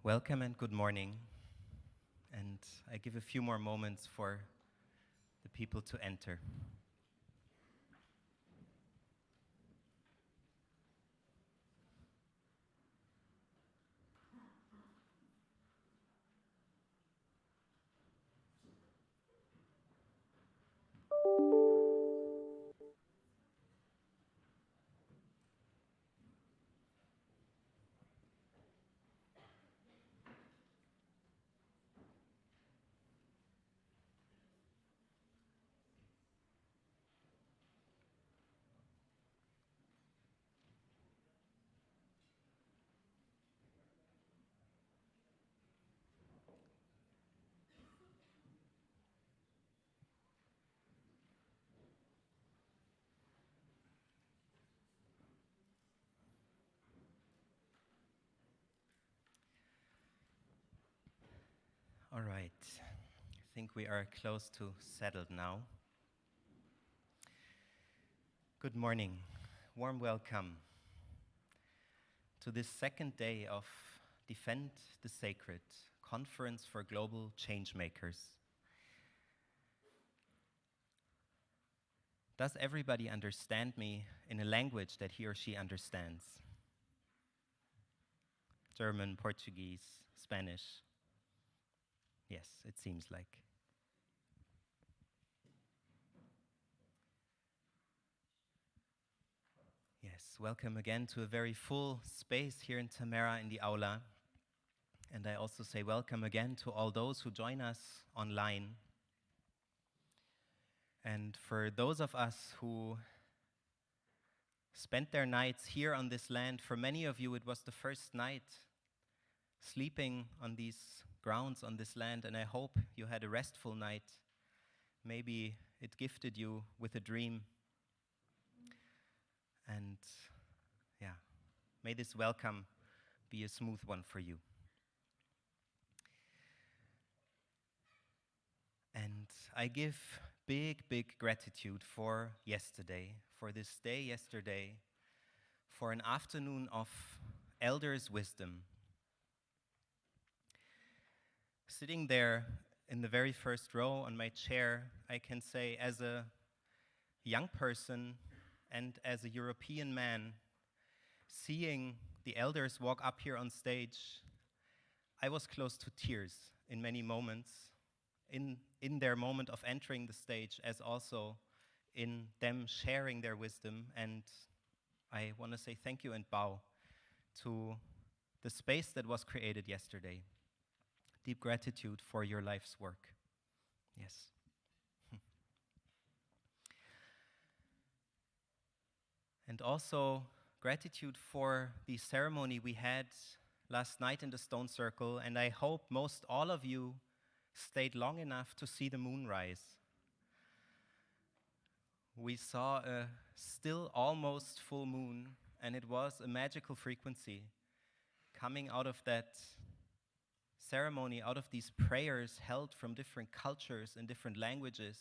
Welcome and good morning. And I give a few more moments for the people to enter. All right. I think we are close to settled now. Good morning. Warm welcome to this second day of Defend the Sacred, Conference for Global Changemakers. Does everybody understand me in a language that he or she understands? German, Portuguese, Spanish? Yes, it seems like. Yes, welcome again to a very full space here in Tamera in the Aula. And I also say welcome again to all those who join us online. And for those of us who spent their nights here on this land, for many of you it was the first night sleeping on these grounds, on this land, and I hope you had a restful night. Maybe it gifted you with a dream. And yeah, may this welcome be a smooth one for you. And I give big gratitude for yesterday, for this day yesterday, for an afternoon of elders' wisdom. Sitting there in the very first row on my chair, I can say as a young person and as a European man, seeing the elders walk up here on stage, I was close to tears in many moments, in their moment of entering the stage, as also in them sharing their wisdom. And I want to say thank you and bow to the space that was created yesterday. Deep gratitude for your life's work. Yes. And also gratitude for the ceremony we had last night in the Stone Circle, and I hope most all of you stayed long enough to see the moon rise. We saw a still almost full moon, and it was a magical frequency coming out of that ceremony, out of these prayers held from different cultures and different languages.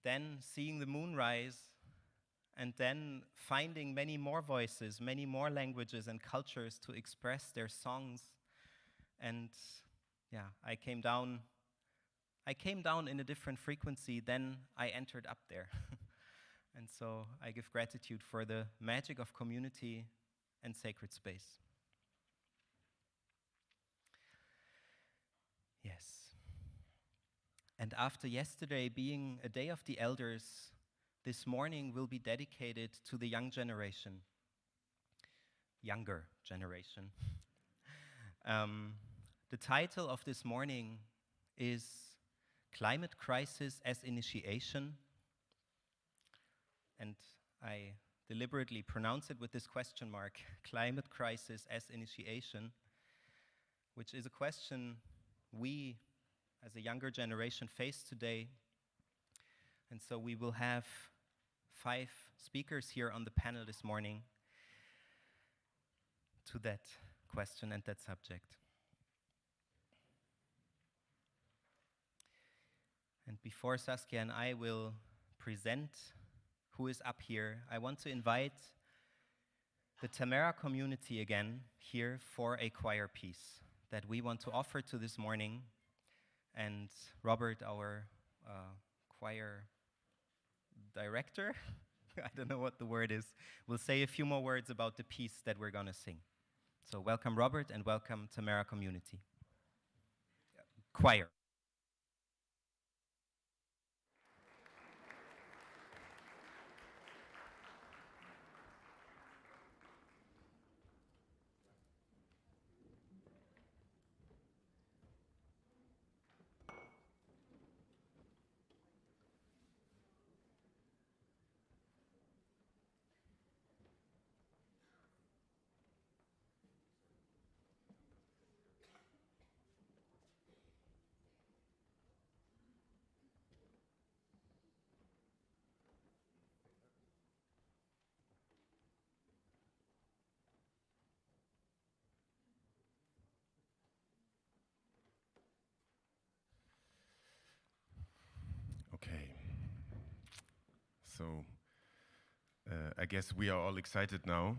Then seeing the moon rise, and then finding many more voices, many more languages and cultures to express their songs. And yeah, I came down in a different frequency, then I entered up there. And so I give gratitude for the magic of community and sacred space. Yes. And after yesterday being a day of the elders, this morning will be dedicated to the young generation, younger generation. The title of this morning is Climate Crisis as Initiation. And I deliberately pronounce it with this question mark, Climate Crisis as Initiation, which is a question we, as a younger generation, face today. And so we will have 5 speakers here on the panel this morning to that question and that subject. And before Saskia and I will present who is up here, I want to invite the Tamera community again here for a choir piece that we want to offer to this morning. And Robert, our choir director, I don't know what the word is, will say a few more words about the piece that we're going to sing. So welcome, Robert, and welcome, Tamera community. Choir. Okay. So, I guess we are all excited now.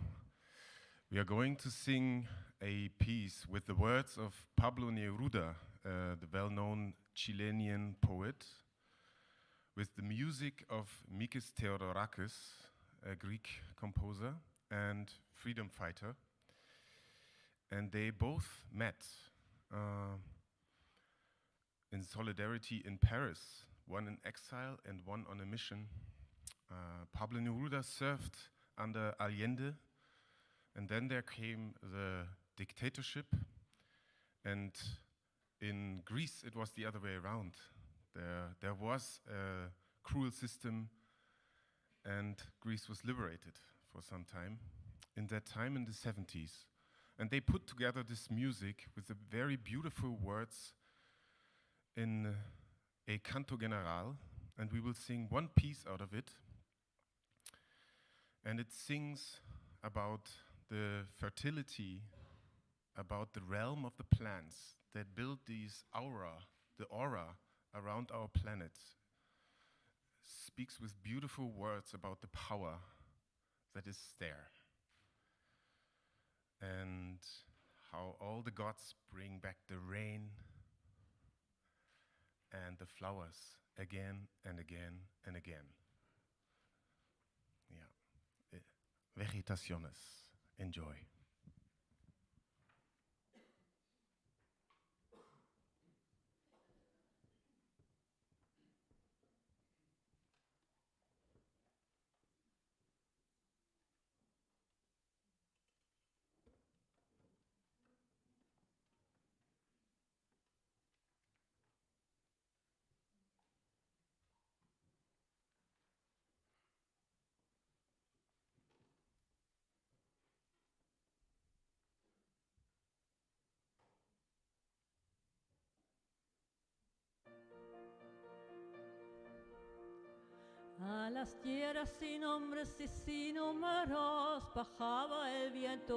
We are going to sing a piece with the words of Pablo Neruda, the well-known Chilean poet, with the music of Mikis Theodorakis, a Greek composer and freedom fighter. And they both met in solidarity in Paris, one in exile and one on a mission. Pablo Neruda served under Allende, and then there came the dictatorship, and in Greece it was the other way around. There was a cruel system, and Greece was liberated for some time. In that time, in the 70s, and they put together this music with the very beautiful words in a canto general, and we will sing one piece out of it. And it sings about the fertility, about the realm of the plants that build the aura around our planet. Speaks with beautiful words about the power that is there. And how all the gods bring back the rain and the flowers again and again and again. Yeah. Vegetaciones. Enjoy. A las tierras sin nombres y sin números bajaba el viento.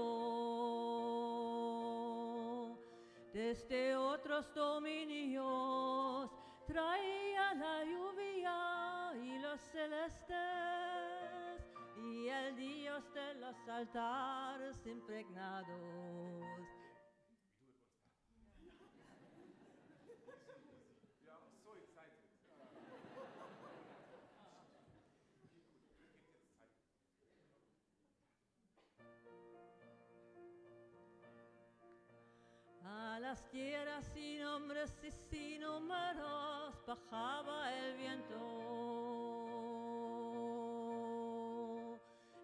Desde otros dominios traía la lluvia y los celestes y el dios de los altares impregnados. A las tierras sin nombres y sin números bajaba el viento.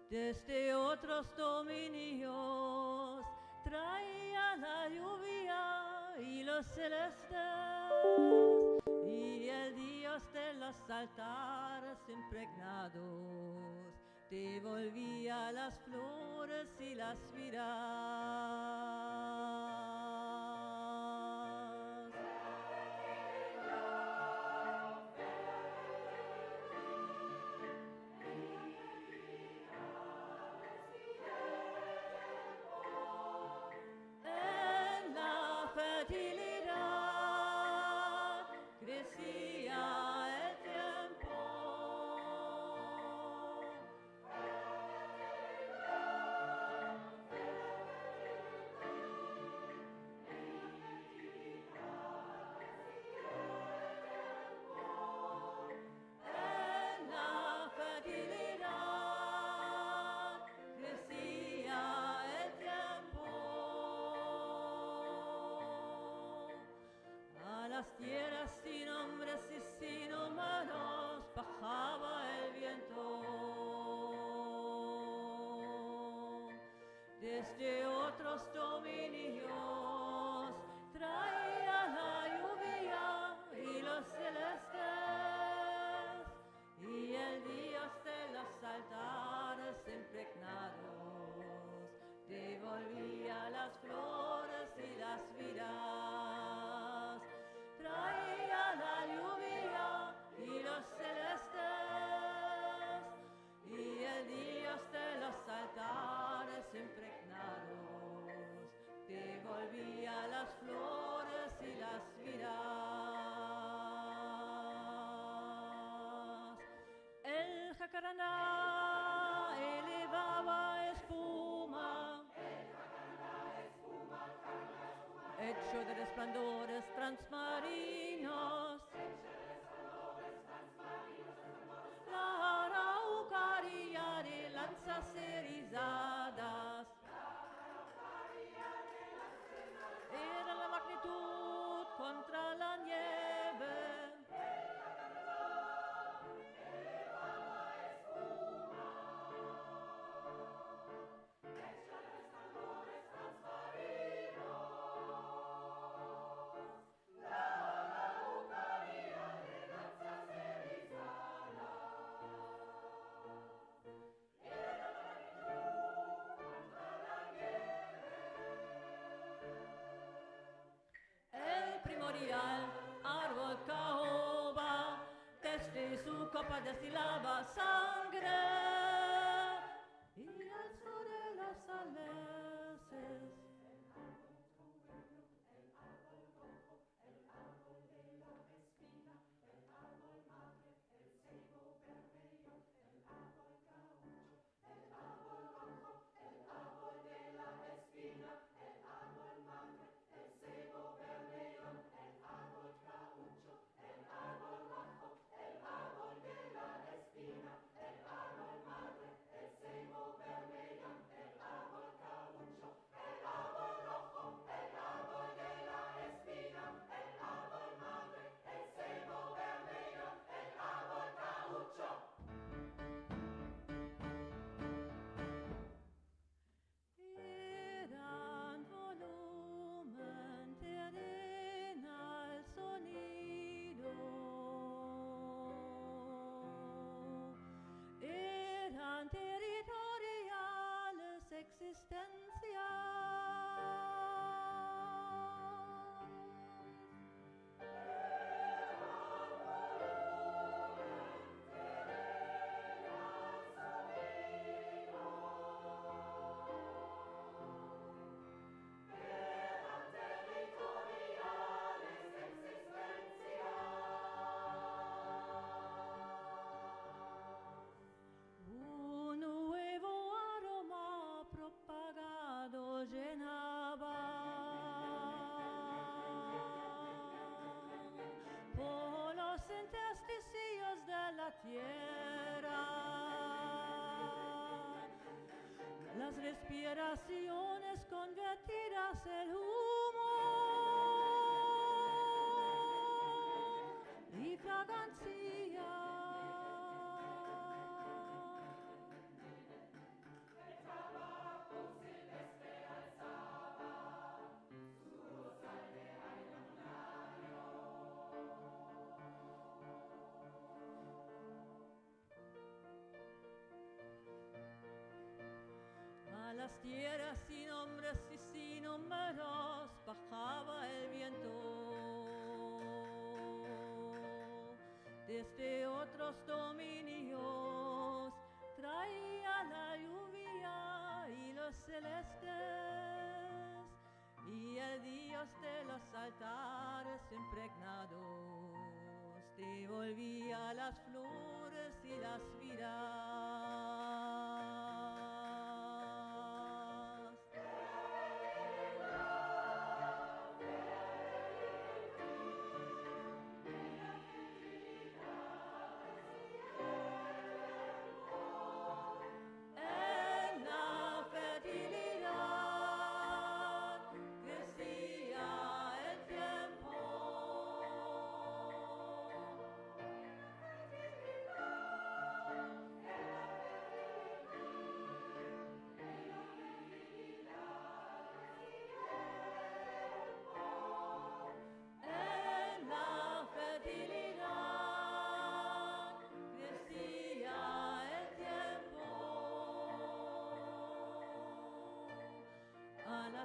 Desde otros dominios traía la lluvia y los celestes y el dios de los altares impregnados devolvía las flores y las vidas. sin hombres y sin humanos bajaba el viento. Desde otros dominios traía la lluvia y los celestes y el dios de los altares impregnados devolvía las flores y las vidas. Traía la lluvia y los celestes y el dios de los altares impregnados devolvía las flores y las vidas. El jacarandá elevaba espuma, hecho de resplandores transmarinos. La araucaria de lanzas erizadas era la magnitud contra la nieve. Árbol caoba, desde su copa destilaba sangre y al sur de los aleses existencia. Tierra, las respiraciones convertidas en humo y fragancia. El tabaco silvestre alzaba su voz aldea y laminario. A las tierras sin hombres y sin números bajaba el viento. Desde otros dominios traía la lluvia y los celestes y el dios de los altares impregnados devolvía las flores y las vidas.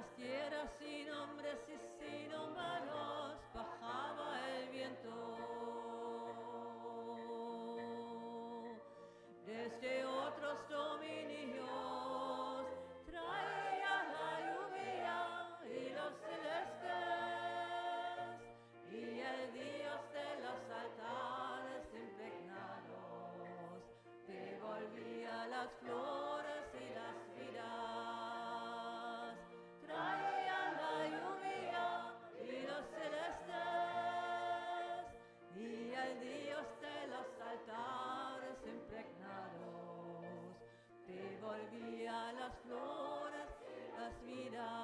las tierras sin hombres y sin humanos bajaba el viento. Desde otros dominios traía la lluvia y los celestes y el Dios de los altares impregnados devolvía las flores y las vidas. Traía la lluvia y los celestes y el Dios de los altares impregnados devolvía las flores, las vidas.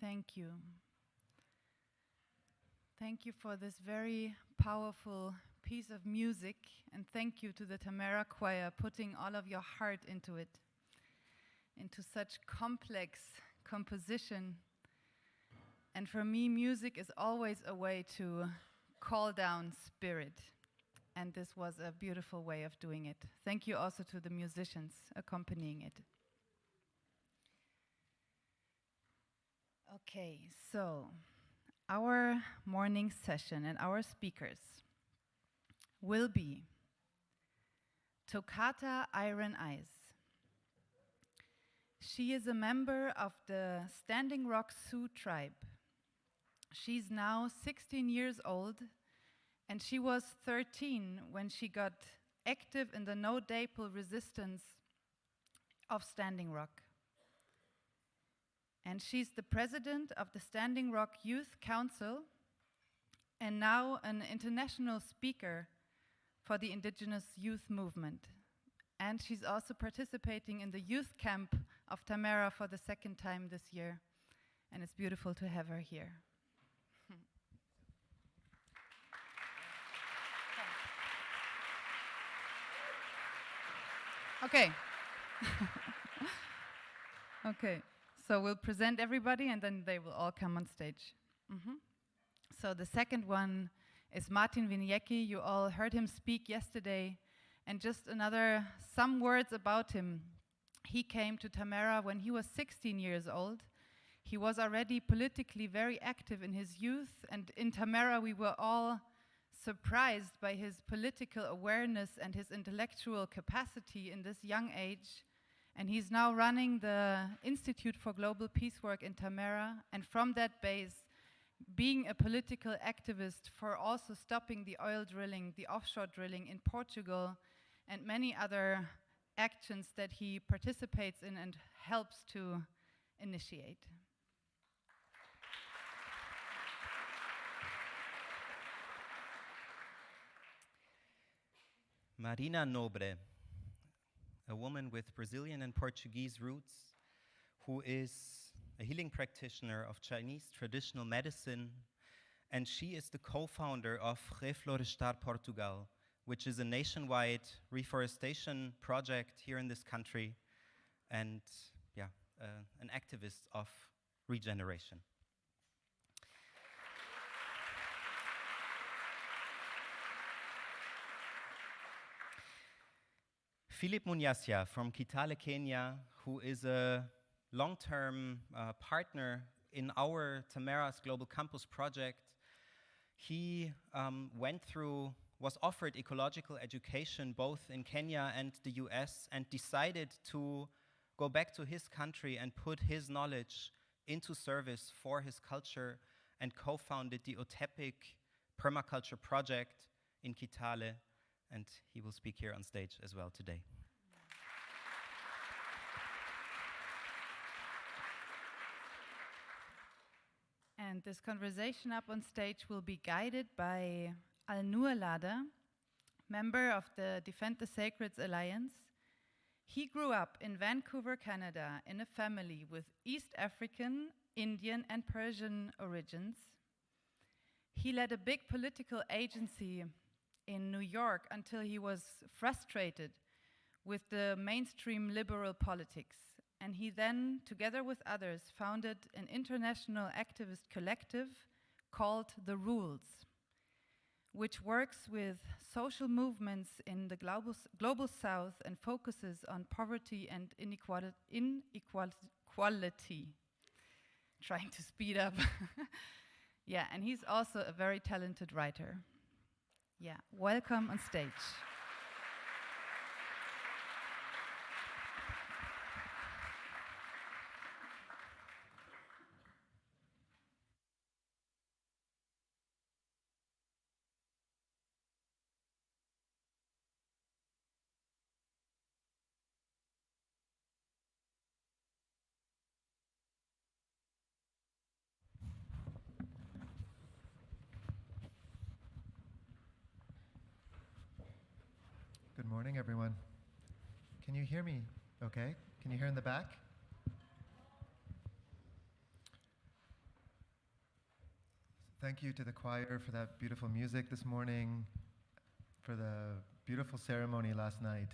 Thank you. Thank you for this very powerful piece of music, and thank you to the Tamera choir putting all of your heart into it, into such complex composition. And for me, music is always a way to call down spirit, and this was a beautiful way of doing it. Thank you also to the musicians accompanying it. Okay, so our morning session and our speakers will be Tokata Iron Eyes. She is a member of the Standing Rock Sioux tribe. She's now 16 years old, and she was 13 when she got active in the no-dapple resistance of Standing Rock. And she's the president of the Standing Rock Youth Council and now an international speaker for the Indigenous youth movement. And she's also participating in the youth camp of Tamera for the second time this year. And it's beautiful to have her here. Okay. Okay. So we'll present everybody and then they will all come on stage. So the second one is Martin Winiecki. You all heard him speak yesterday. And just some words about him. He came to Tamera when he was 16 years old. He was already politically very active in his youth. And in Tamera we were all surprised by his political awareness and his intellectual capacity in this young age. And he's now running the Institute for Global Peacework in Tamera, and from that base, being a political activist for also stopping the oil drilling, the offshore drilling in Portugal, and many other actions that he participates in and helps to initiate. Marina Nobre, a woman with Brazilian and Portuguese roots, who is a healing practitioner of Chinese traditional medicine, and she is the co-founder of Reflorestar Portugal, which is a nationwide reforestation project here in this country, and an activist of regeneration. Philip Munyasya from Kitale, Kenya, who is a long-term partner in our Tamera's Global Campus project, he was offered ecological education both in Kenya and the US, and decided to go back to his country and put his knowledge into service for his culture, and co-founded the Otepic permaculture project in Kitale, and he will speak here on stage as well today. And this conversation up on stage will be guided by Alnoor Ladha, member of the Defend the Sacreds Alliance. He grew up in Vancouver, Canada, in a family with East African, Indian, and Persian origins. He led a big political agency in New York until he was frustrated with the mainstream liberal politics. And he then, together with others, founded an international activist collective called The Rules, which works with social movements in the global south and focuses on poverty and inequality. Trying to speed up. Yeah, and he's also a very talented writer. Yeah, welcome on stage. Good morning, everyone. Can you hear me okay? Can you hear in the back? Thank you to the choir for that beautiful music this morning, for the beautiful ceremony last night.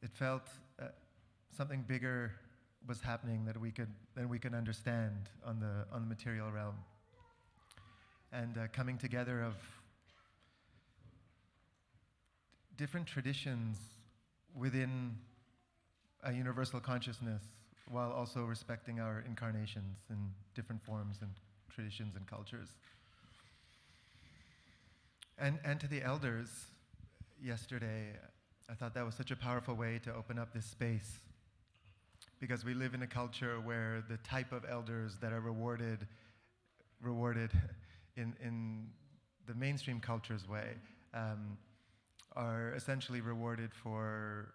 It felt something bigger was happening than we could understand on the material realm. And coming together of different traditions within a universal consciousness, while also respecting our incarnations in different forms and traditions and cultures. And to the elders yesterday, I thought that was such a powerful way to open up this space, because we live in a culture where the type of elders that are rewarded in the mainstream culture's way are essentially rewarded for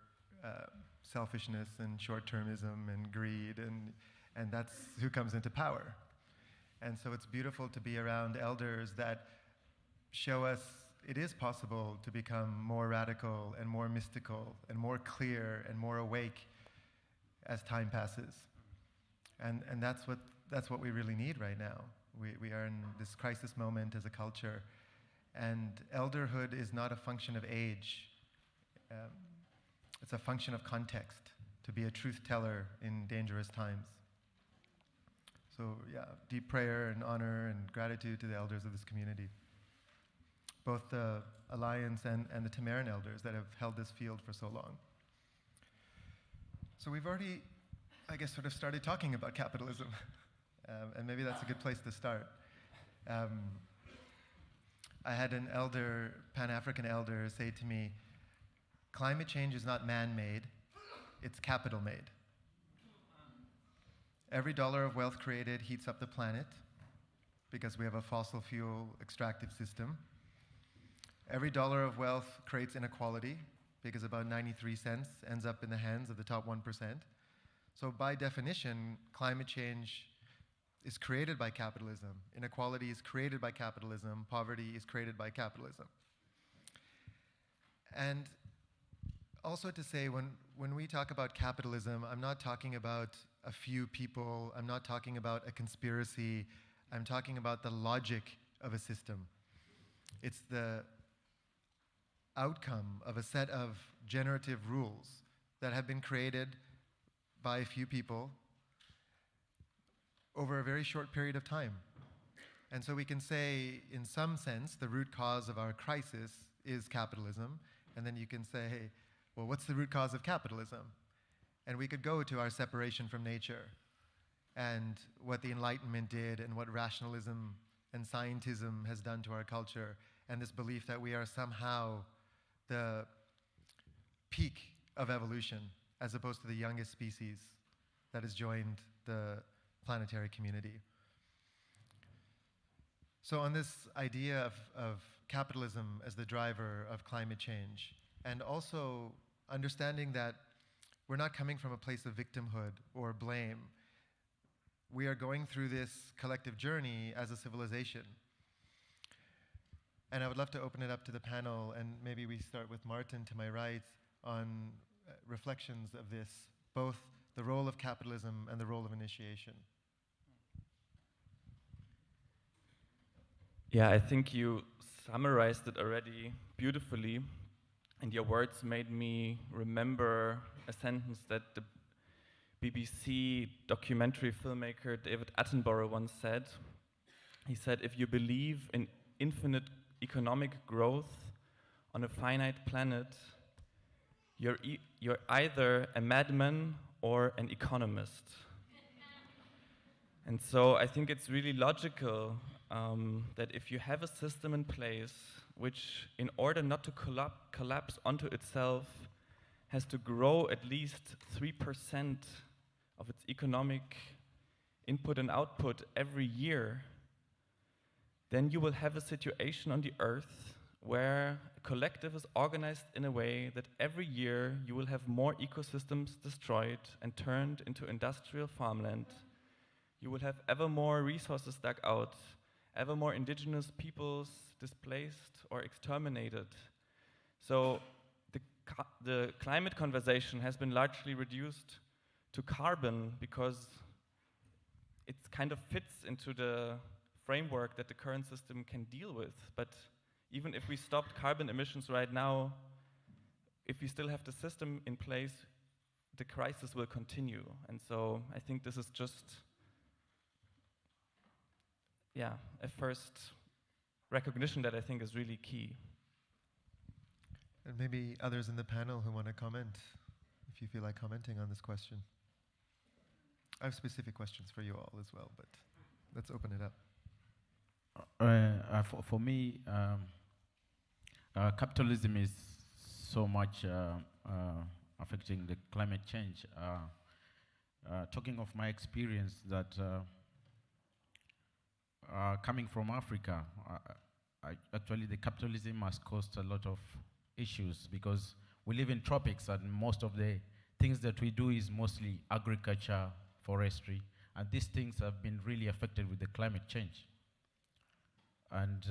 selfishness and short-termism and greed, and that's who comes into power. And so it's beautiful to be around elders that show us it is possible to become more radical and more mystical and more clear and more awake as time passes. And that's what we really need right now. We are in this crisis moment as a culture. And elderhood is not a function of age. It's a function of context, to be a truth teller in dangerous times. So yeah, deep prayer and honor and gratitude to the elders of this community. Both the Alliance and the Tameran elders that have held this field for so long. So we've already, I guess, sort of started talking about capitalism. And maybe that's a good place to start. I had an elder, Pan-African elder, say to me, climate change is not man-made, it's capital-made. Every dollar of wealth created heats up the planet because we have a fossil fuel extractive system. Every dollar of wealth creates inequality because about 93 cents ends up in the hands of the top 1%. So by definition, climate change is created by capitalism. Inequality is created by capitalism. Poverty is created by capitalism. And also to say, when we talk about capitalism, I'm not talking about a few people. I'm not talking about a conspiracy. I'm talking about the logic of a system. It's the outcome of a set of generative rules that have been created by a few people over a very short period of time. And so we can say, in some sense, the root cause of our crisis is capitalism. And then you can say, hey, well, what's the root cause of capitalism? And we could go to our separation from nature and what the Enlightenment did and what rationalism and scientism has done to our culture, and this belief that we are somehow the peak of evolution as opposed to the youngest species that has joined the planetary community. So on this idea of capitalism as the driver of climate change, and also understanding that we're not coming from a place of victimhood or blame. We are going through this collective journey as a civilization. And I would love to open it up to the panel, and maybe we start with Martin to my right on reflections of this, both the role of capitalism and the role of initiation. Yeah, I think you summarized it already beautifully, and your words made me remember a sentence that the BBC documentary filmmaker David Attenborough once said. He said, if you believe in infinite economic growth on a finite planet, you're either a madman or an economist. And so I think it's really logical that if you have a system in place which, in order not to collapse onto itself, has to grow at least 3% of its economic input and output every year, then you will have a situation on the earth where a collective is organized in a way that every year you will have more ecosystems destroyed and turned into industrial farmland. You will have ever more resources dug out, ever more indigenous peoples displaced or exterminated. So the climate conversation has been largely reduced to carbon because it kind of fits into the framework that the current system can deal with. But even if we stopped carbon emissions right now, if we still have the system in place, the crisis will continue. And so I think this is just, a first recognition that I think is really key. And maybe others in the panel who want to comment, if you feel like commenting on this question. I have specific questions for you all as well, but let's open it up. For me, capitalism is so much affecting the climate change. Talking of my experience that coming from Africa, actually the capitalism has caused a lot of issues because we live in tropics and most of the things that we do is mostly agriculture, forestry, and these things have been really affected with the climate change. And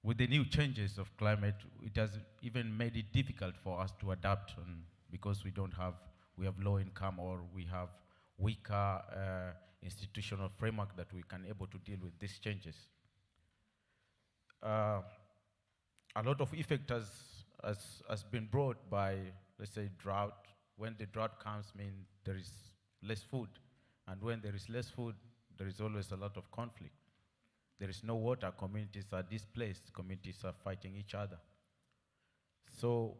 with the new changes of climate, it has even made it difficult for us to adapt because we have low income or we have weaker institutional framework that we can able to deal with these changes. A lot of effect has been brought by, let's say, drought. When the drought comes, there is less food. And when there is less food, there is always a lot of conflict. There is no water, communities are displaced, communities are fighting each other. So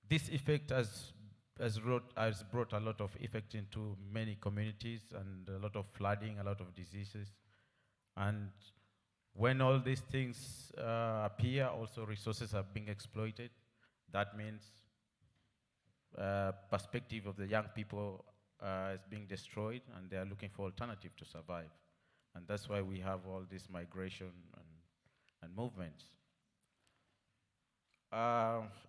this effect has brought a lot of effect into many communities and a lot of flooding, a lot of diseases. And when all these things appear, also resources are being exploited. That means perspective of the young people is being destroyed and they are looking for alternative to survive. And that's why we have all this migration and movements.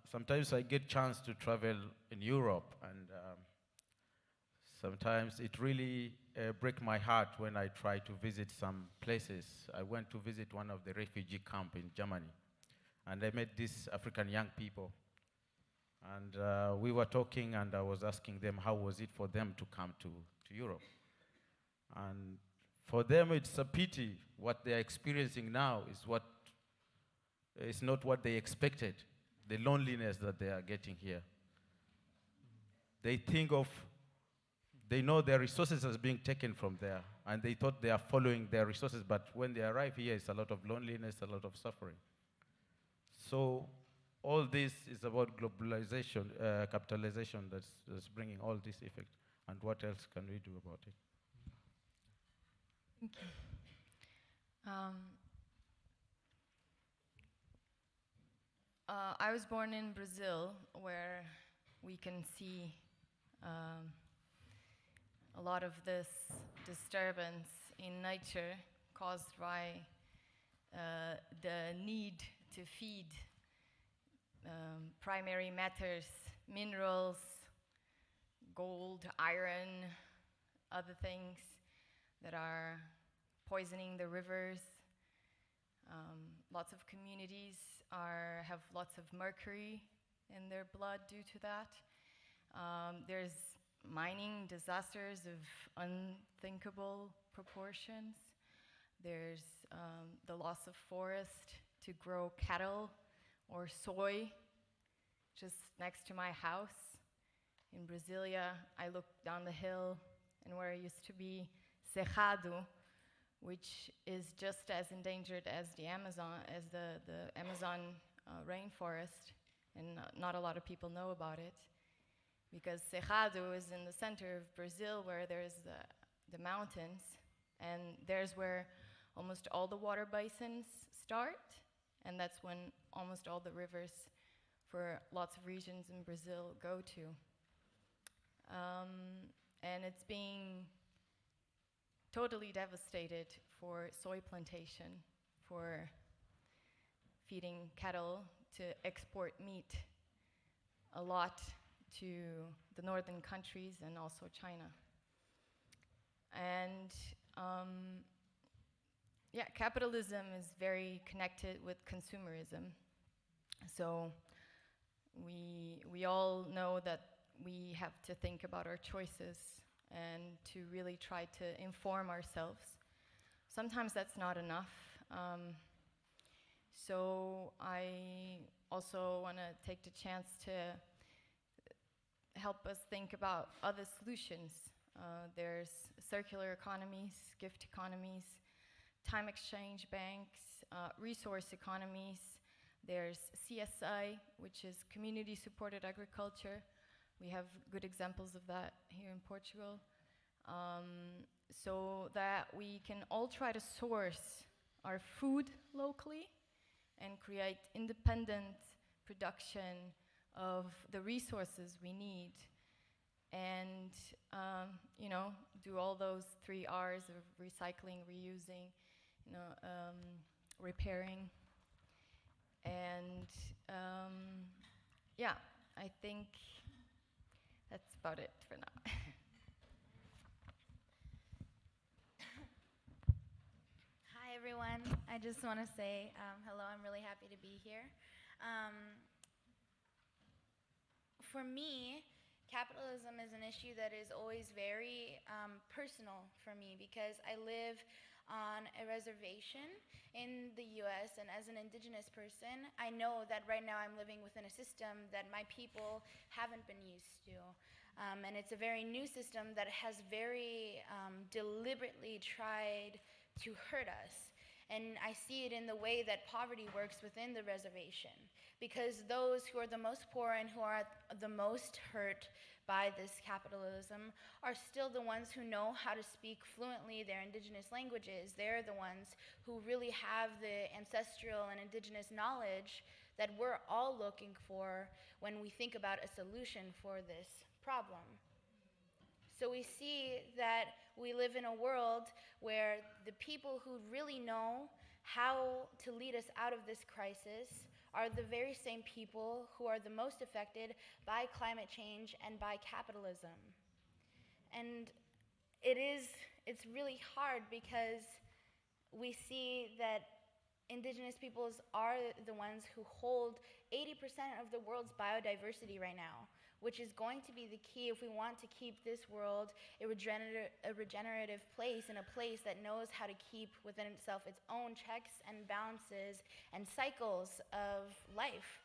Sometimes I get chance to travel in Europe, and sometimes it really breaks my heart when I try to visit some places. I went to visit one of the refugee camps in Germany, and I met these African young people. And we were talking, and I was asking them how was it for them to come to Europe. And for them, it's a pity. What they're experiencing now is not what they expected, the loneliness that they are getting here. they think of, they know their resources as being taken from there, and they thought they are following their resources, but when they arrive here, it's a lot of loneliness, a lot of suffering. So all this is about globalization, capitalization that's bringing all this effect, and what else can we do about it? Thank you. I was born in Brazil, where we can see a lot of this disturbance in nature caused by the need to feed primary matters, minerals, gold, iron, other things that are poisoning the rivers. Lots of communities have lots of mercury in their blood due to that. There's mining disasters of unthinkable proportions. There's the loss of forest to grow cattle or soy just next to my house. In Brasilia, I look down the hill and where it used to be Cerrado, which is just as endangered as the Amazon, rainforest, and not a lot of people know about it, because Cerrado is in the center of Brazil, where there's the mountains, and there's where almost all the water basins start, and that's when almost all the rivers for lots of regions in Brazil go to. And it's being totally devastated for soy plantation, for feeding cattle, to export meat a lot to the northern countries and also China. And yeah, capitalism is very connected with consumerism. So we all know that we have to think about our choices and to really try to inform ourselves. Sometimes that's not enough. So I also want to take the chance to help us think about other solutions. There's circular economies, gift economies, time exchange banks, resource economies. There's CSI, which is community-supported agriculture. We have good examples of that here in Portugal. So that we can all try to source our food locally and create independent production of the resources we need, and you know, do all those 3 R's of recycling, reusing, you know, repairing, and yeah, I think that's about it for now. Hi everyone, I just want to say hello, I'm really happy to be here. For me, capitalism is an issue that is always very personal for me, because I live on a reservation in the US, and as an Indigenous person, I know that right now I'm living within a system that my people haven't been used to. And it's a very new system that has very deliberately tried to hurt us. And I see it in the way that poverty works within the reservation, because those who are the most poor and who are the most hurt by this capitalism are still the ones who know how to speak fluently their Indigenous languages. They're the ones who really have the ancestral and Indigenous knowledge that we're all looking for when we think about a solution for this problem. So we see that we live in a world where the people who really know how to lead us out of this crisis are the very same people who are the most affected by climate change and by capitalism. And it's really hard, because we see that Indigenous peoples are the ones who hold 80% of the world's biodiversity right now, which is going to be the key if we want to keep this world a regenerative place, and a place that knows how to keep within itself its own checks and balances and cycles of life.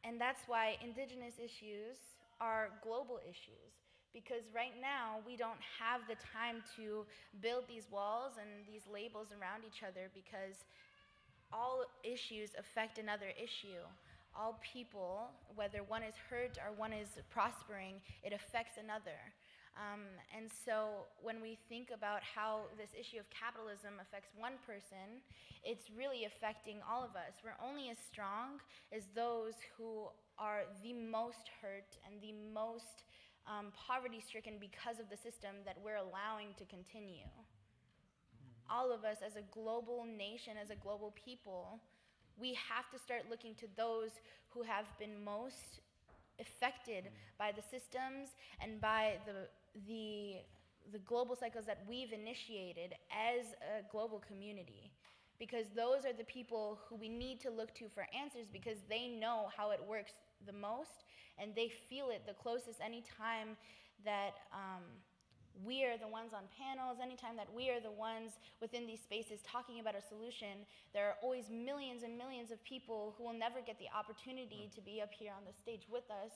And that's why Indigenous issues are global issues. Because right now, we don't have the time to build these walls and these labels around each other, because all issues affect another issue. All people, whether one is hurt or one is prospering, it affects another. And so when we think about how this issue of capitalism affects one person, it's really affecting all of us. We're only as strong as those who are the most hurt and the most poverty-stricken because of the system that we're allowing to continue. All of us as a global nation, as a global people, we have to start looking to those who have been most affected by the systems and by the global cycles that we've initiated as a global community. Because those are the people who we need to look to for answers, because they know how it works the most, and they feel it the closest anytime that we are the ones on panels, anytime that we are the ones within these spaces talking about a solution. There are always millions and millions of people who will never get the opportunity to be up here on the stage with us,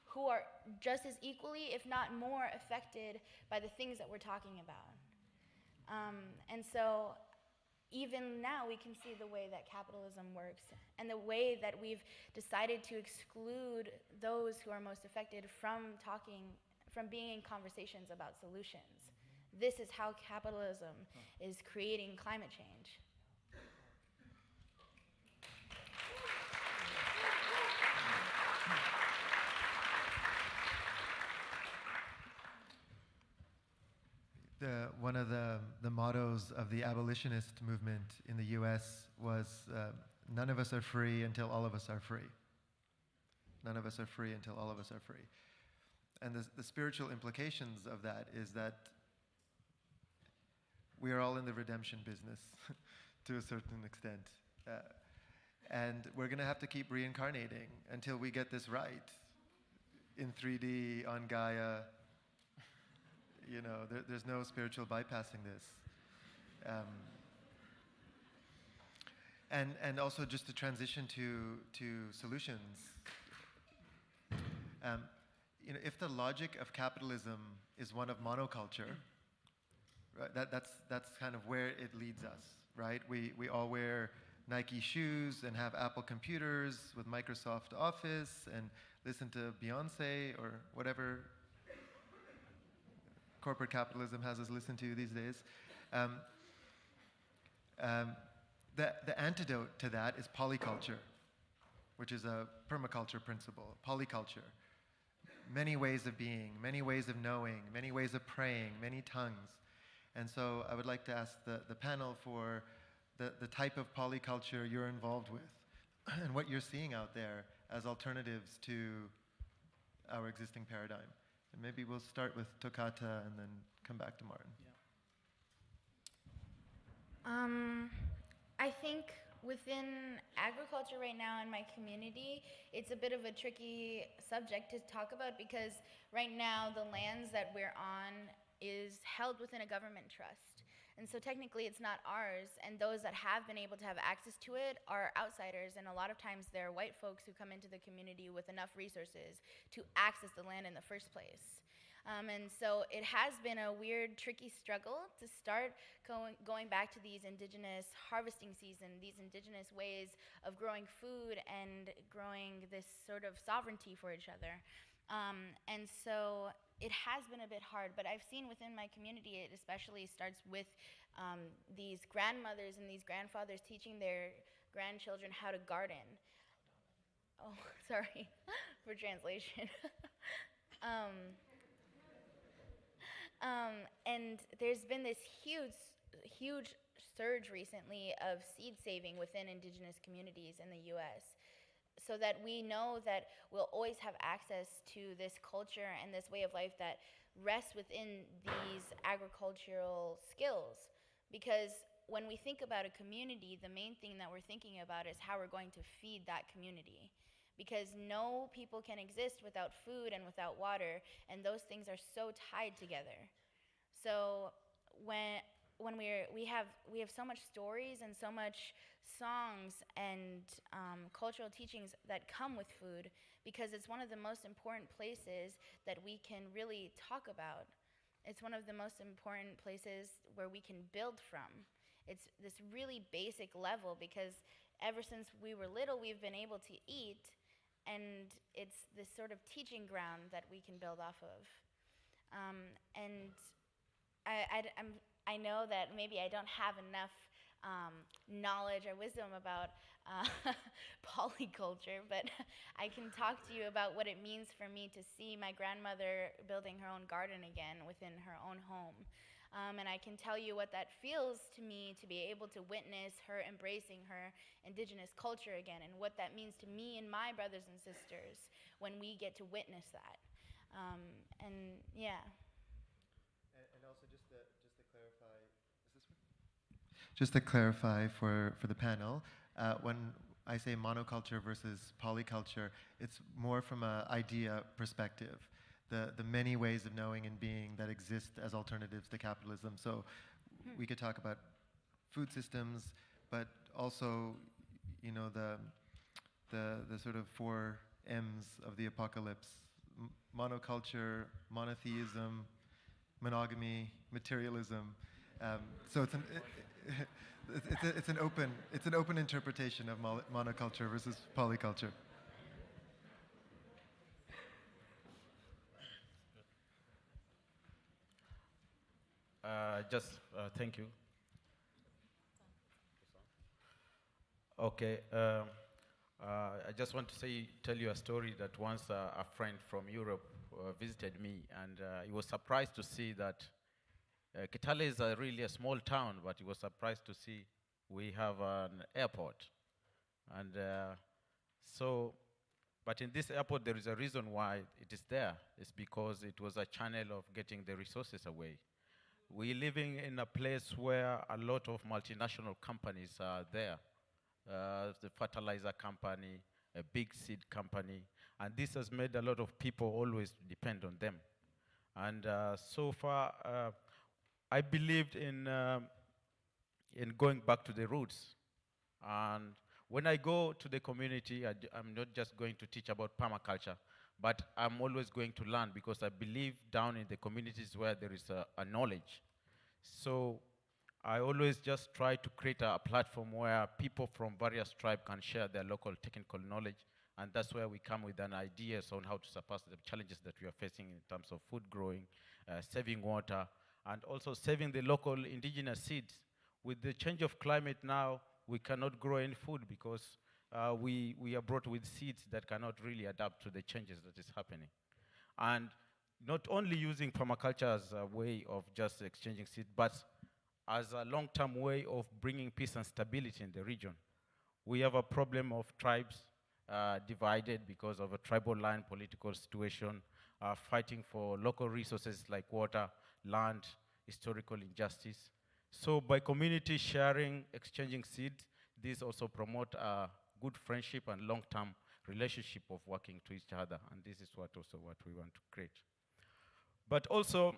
who are just as equally, if not more, affected by the things that we're talking about. And so even now we can see the way that capitalism works and the way that we've decided to exclude those who are most affected from being in conversations about solutions. This is how capitalism is creating climate change. One of the mottos of the abolitionist movement in the US was, none of us are free until all of us are free. None of us are free until all of us are free. And the spiritual implications of that is that we are all in the redemption business to a certain extent. And we're going to have to keep reincarnating until we get this right in 3D, on Gaia. You know, there's no spiritual bypassing this. And also just to transition to solutions. You know, if the logic of capitalism is one of monoculture, right, that's kind of where it leads us, right? We all wear Nike shoes and have Apple computers with Microsoft Office and listen to Beyonce or whatever corporate capitalism has us listen to these days. The antidote to that is polyculture, which is a permaculture principle. Polyculture. Many ways of being, many ways of knowing, many ways of praying, many tongues. And so I would like to ask the panel for the type of polyculture you're involved with and what you're seeing out there as alternatives to our existing paradigm. And maybe we'll start with Tokata and then come back to Martin. I think within agriculture right now in my community, it's a bit of a tricky subject to talk about, because right now the lands that we're on is held within a government trust. And so technically it's not ours, and those that have been able to have access to it are outsiders, and a lot of times they're white folks who come into the community with enough resources to access the land in the first place. And so it has been a weird, tricky struggle to start going back to these indigenous harvesting season, these indigenous ways of growing food and growing this sort of sovereignty for each other. And so it has been a bit hard, but I've seen within my community, it especially starts with these grandmothers and these grandfathers teaching their grandchildren how to garden. Oh, sorry for translation. And there's been this huge surge recently of seed saving within indigenous communities in the US, so that we know that we'll always have access to this culture and this way of life that rests within these agricultural skills. Because when we think about a community, the main thing that we're thinking about is how we're going to feed that community. Because no people can exist without food and without water, and those things are so tied together. So when we have so much stories and so much songs and cultural teachings that come with food, because it's one of the most important places that we can really talk about. It's one of the most important places where we can build from. It's this really basic level, because ever since we were little, we've been able to eat, and it's this sort of teaching ground that we can build off of. And I know that maybe I don't have enough knowledge or wisdom about polyculture, but I can talk to you about what it means for me to see my grandmother building her own garden again within her own home. And I can tell you what that feels to me to be able to witness her embracing her indigenous culture again, and what that means to me and my brothers and sisters when we get to witness that. And yeah. And also just to clarify, is this one? Just to clarify for the panel, when I say monoculture versus polyculture, it's more from an idea perspective. The many ways of knowing and being that exist as alternatives to capitalism. So we could talk about food systems, but also, you know, the sort of 4 M's of the apocalypse: monoculture, monotheism, monogamy, materialism. So it's an open interpretation of monoculture versus polyculture. Thank you. Okay. I just want to tell you a story that once a friend from Europe visited me, and he was surprised to see that Kitale is really a small town, but he was surprised to see we have an airport. And but in this airport, there is a reason why it is there. It's because it was a channel of getting the resources away. We're living in a place where a lot of multinational companies are there. The fertilizer company, a big seed company, and this has made a lot of people always depend on them. And so far, I believed in going back to the roots. And when I go to the community, I'm not just going to teach about permaculture, but I'm always going to learn, because I believe down in the communities where there is a knowledge. So I always just try to create a platform where people from various tribes can share their local technical knowledge, and that's where we come with an ideas on how to surpass the challenges that we are facing in terms of food growing, saving water, and also saving the local indigenous seeds. With the change of climate now, we cannot grow any food because we are brought with seeds that cannot really adapt to the changes that is happening. And not only using permaculture as a way of just exchanging seeds, but as a long-term way of bringing peace and stability in the region. We have a problem of tribes divided because of a tribal line political situation, fighting for local resources like water, land, historical injustice. So by community sharing, exchanging seeds, this also promote a good friendship and long-term relationship of working to each other, and this is what we want to create. But also,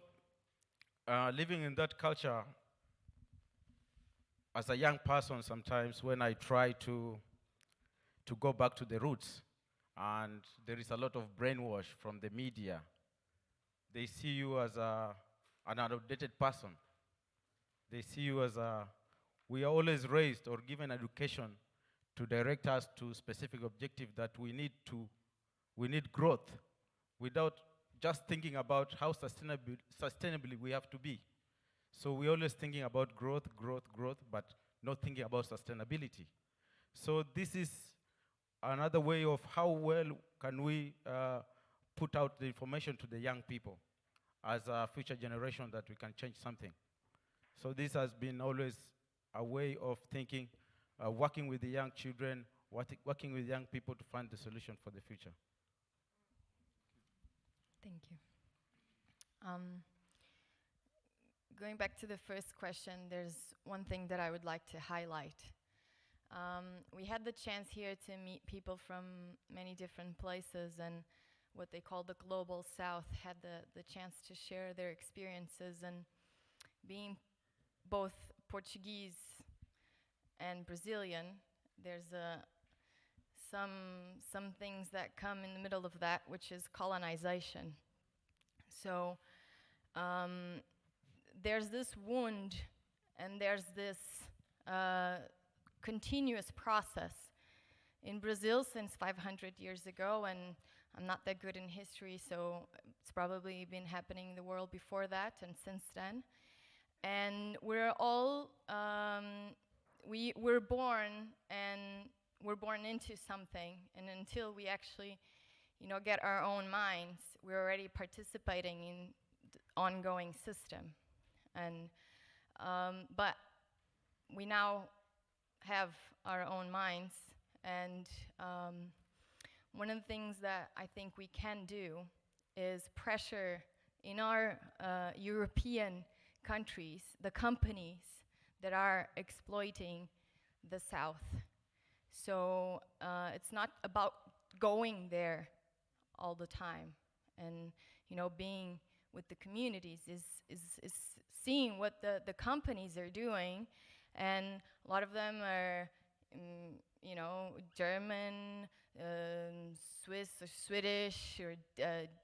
living in that culture, as a young person, sometimes when I try to go back to the roots, and there is a lot of brainwash from the media, they see you as an outdated person. They see you as we are always raised or given education to direct us to specific objective that we need growth, without just thinking about how sustainably we have to be. So we're always thinking about growth, but not thinking about sustainability. So this is another way of how well can we put out the information to the young people as a future generation that we can change something. So this has been always a way of thinking, working with the young children, working with young people to find the solution for the future. Thank you. Going back to the first question, there's one thing that I would like to highlight. We had the chance here to meet people from many different places, and what they call the Global South had the chance to share their experiences, and being both Portuguese and Brazilian, there's some things that come in the middle of that, which is colonization. So there's this wound, and there's this continuous process in Brazil since 500 years ago, and I'm not that good in history, so it's probably been happening in the world before that and since then. And we're all, we're born, and we're born into something, and until we actually, get our own minds, we're already participating in the ongoing system. And, but we now have our own minds, and one of the things that I think we can do is pressure in our European countries, the companies that are exploiting the South. So it's not about going there all the time, and being with the communities is seeing what the companies are doing, and a lot of them are German, Swiss or Swedish, or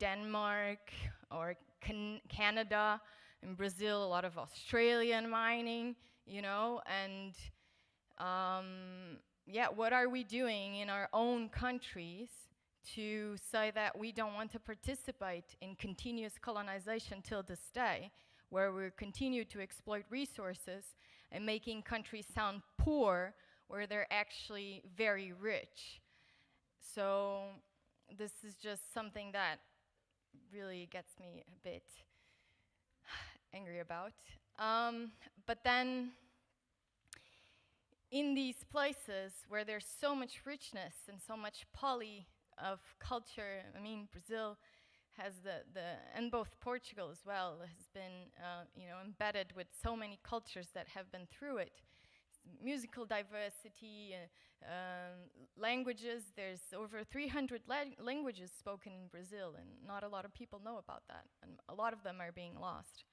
Denmark, or Canada, in Brazil, a lot of Australian mining, and what are we doing in our own countries to say that we don't want to participate in continuous colonization till this day, where we continue to exploit resources and making countries sound poor where they're actually very rich. So this is just something that really gets me a bit angry about. But then in these places where there's so much richness and so much poly of culture, I mean, Brazil has and both Portugal as well, has been, embedded with so many cultures that have been through it. Musical diversity, languages, there's over 300 languages spoken in Brazil, and not a lot of people know about that, and a lot of them are being lost.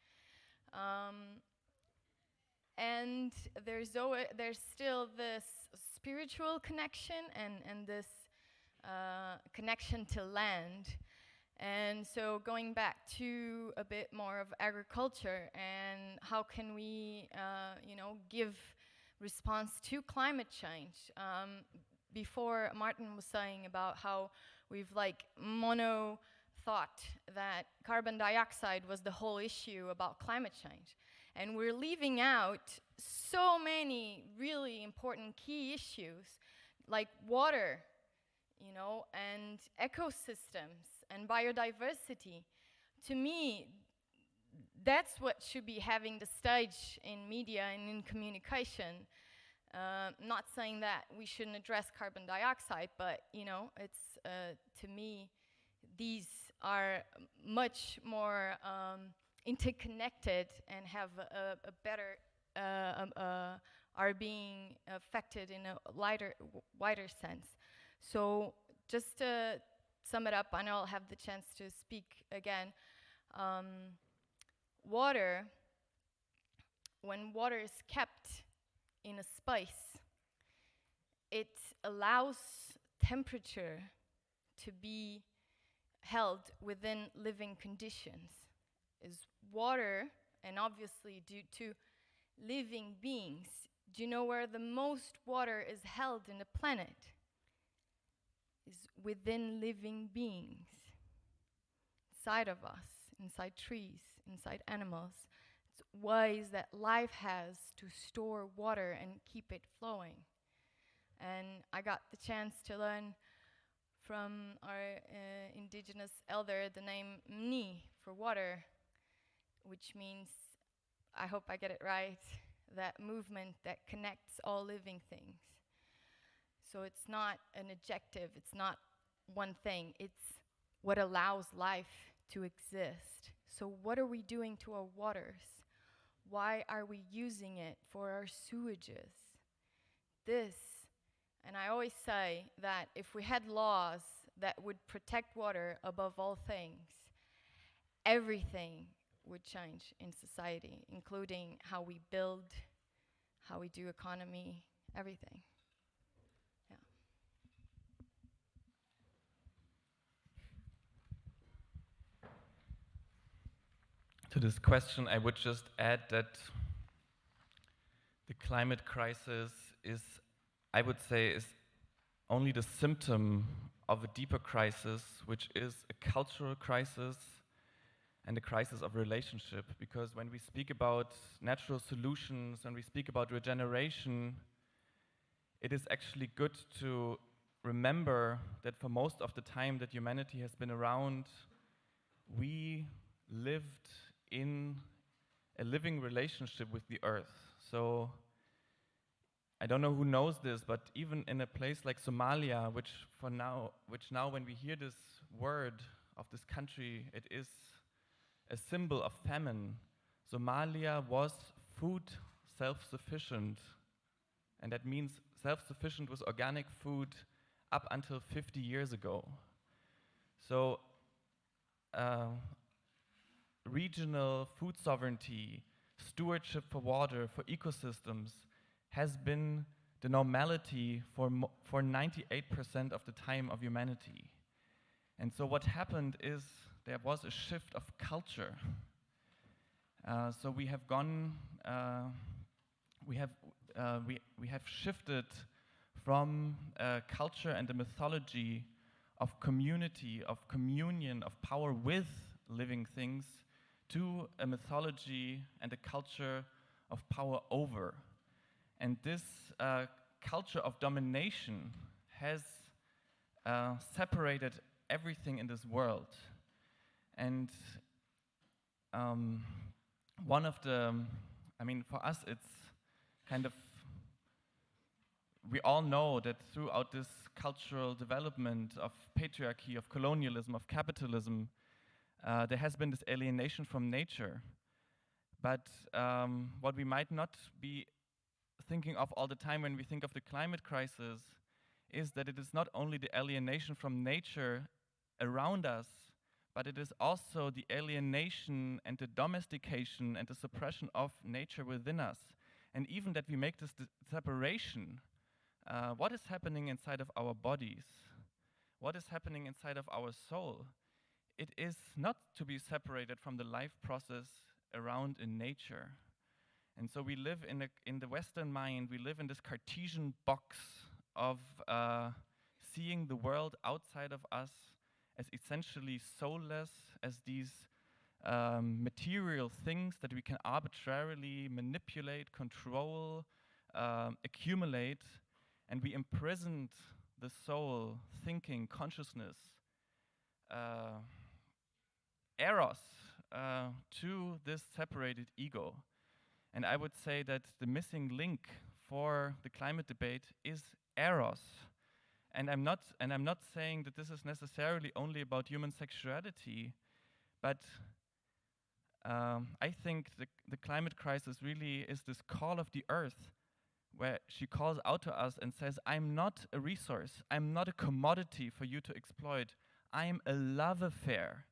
And there's still this spiritual connection and this connection to land. And so going back to a bit more of agriculture, and how can we, give response to climate change. Before, Martin was saying about how we've thought that carbon dioxide was the whole issue about climate change. And we're leaving out so many really important key issues, like water, and ecosystems and biodiversity. To me, that's what should be having the stage in media and in communication. Not saying that we shouldn't address carbon dioxide, but it's to me, these are much more interconnected and have a better are being affected in a wider sense. So just to sum it up, I know I'll have the chance to speak again. Water, when water is kept in a space, it allows temperature to be held within living conditions. Is water, and obviously due to living beings, do you know where the most water is held in the planet? Is within living beings, inside of us, inside trees, inside animals. It's ways that life has to store water and keep it flowing. And I got the chance to learn from our indigenous elder the name Mni for water, which means, I hope I get it right, that movement that connects all living things. So it's not an adjective, it's not one thing, it's what allows life to exist. So what are we doing to our waters? Why are we using it for our sewages? This, and I always say that if we had laws that would protect water above all things, everything would change in society, including how we build, how we do economy, everything. Yeah. To this question, I would just add that the climate crisis is, I would say, is only the symptom of a deeper crisis, which is a cultural crisis and a crisis of relationship. Because when we speak about natural solutions, when we speak about regeneration, it is actually good to remember that for most of the time that humanity has been around, we lived in a living relationship with the earth. So I don't know who knows this, but even in a place like Somalia, which now when we hear this word of this country, it is a symbol of famine. Somalia was food self-sufficient, and that means self-sufficient with organic food up until 50 years ago. So regional food sovereignty, stewardship for water, for ecosystems, has been the normality for 98% of the time of humanity. And so what happened is there was a shift of culture. So we have gone, we have shifted from culture and the mythology of community, of communion, of power with living things, to a mythology and a culture of power over. And this culture of domination has separated everything in this world. And one of the, for us it's kind of, we all know that throughout this cultural development of patriarchy, of colonialism, of capitalism, there has been this alienation from nature. But what we might not be thinking of all the time when we think of the climate crisis is that it is not only the alienation from nature around us, but it is also the alienation and the domestication and the suppression of nature within us. And even that we make this separation, what is happening inside of our bodies? What is happening inside of our soul? It is not to be separated from the life process around in nature. And so we live in the Western mind, we live in this Cartesian box of seeing the world outside of us as essentially soulless, as these material things that we can arbitrarily manipulate, control, accumulate, and we imprisoned the soul, thinking, consciousness, eros, to this separated ego. And I would say that the missing link for the climate debate is eros. And I'm not saying that this is necessarily only about human sexuality, but I think the climate crisis really is this call of the earth, where she calls out to us and says, I'm not a resource, I'm not a commodity for you to exploit, I'm a love affair.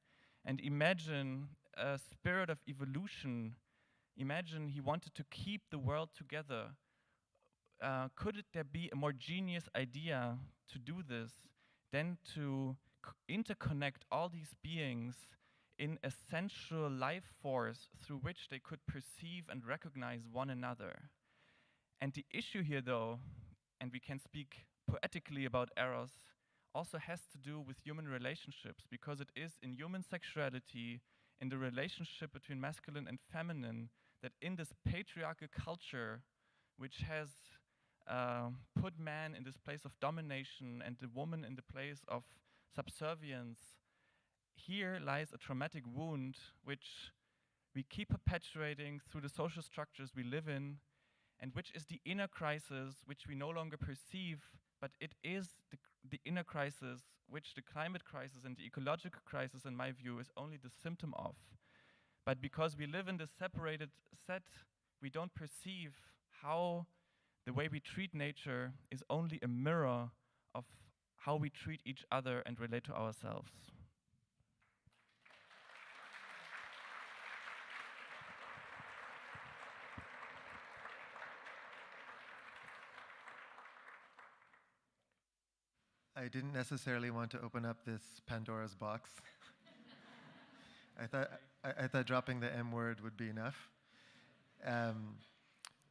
And imagine a spirit of evolution. Imagine he wanted to keep the world together. Could there be a more genius idea to do this than to interconnect all these beings in a central life force through which they could perceive and recognize one another? And the issue here, though, and we can speak poetically about eros, also has to do with human relationships, because it is in human sexuality, in the relationship between masculine and feminine, that in this patriarchal culture, which has put man in this place of domination and the woman in the place of subservience, here lies a traumatic wound which we keep perpetuating through the social structures we live in, and which is the inner crisis which we no longer perceive, but it is the inner crisis which the climate crisis and the ecological crisis, in my view, is only the symptom of. But because we live in this separated set, we don't perceive how the way we treat nature is only a mirror of how we treat each other and relate to ourselves. I didn't necessarily want to open up this Pandora's box. I thought dropping the M word would be enough.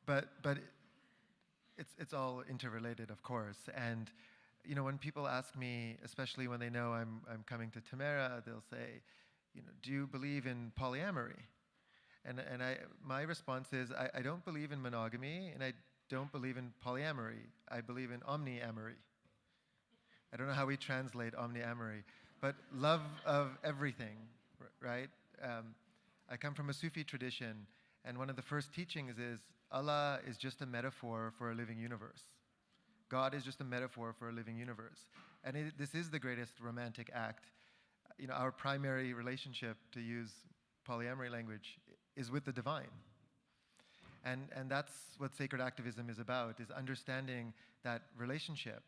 But it's all interrelated, of course. And you know, when people ask me, especially when they know I'm coming to Tamera, they'll say, you know, do you believe in polyamory? And my response is, I don't believe in monogamy, and I don't believe in polyamory. I believe in omniamory. I don't know how we translate omniamory, but love of everything, right? I come from a Sufi tradition, and one of the first teachings is Allah is just a metaphor for a living universe. God is just a metaphor for a living universe. And this is the greatest romantic act. You know, our primary relationship, to use polyamory language, is with the divine. And that's what sacred activism is about, is understanding that relationship.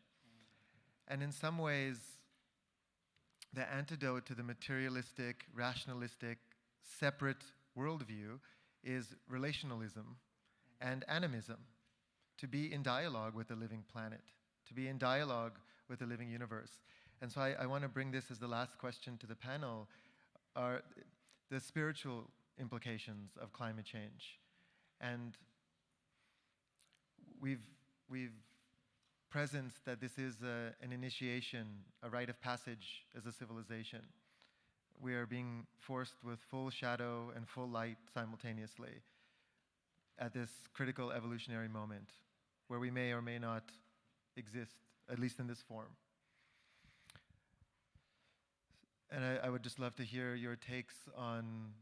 And in some ways, the antidote to the materialistic, rationalistic, separate worldview is relationalism and animism, to be in dialogue with the living planet, to be in dialogue with the living universe. And so I want to bring this as the last question to the panel, are the spiritual implications of climate change. And we've presenced that this is an initiation, a rite of passage as a civilization. We are being forced with full shadow and full light simultaneously at this critical evolutionary moment where we may or may not exist, at least in this form. And I would just love to hear your takes on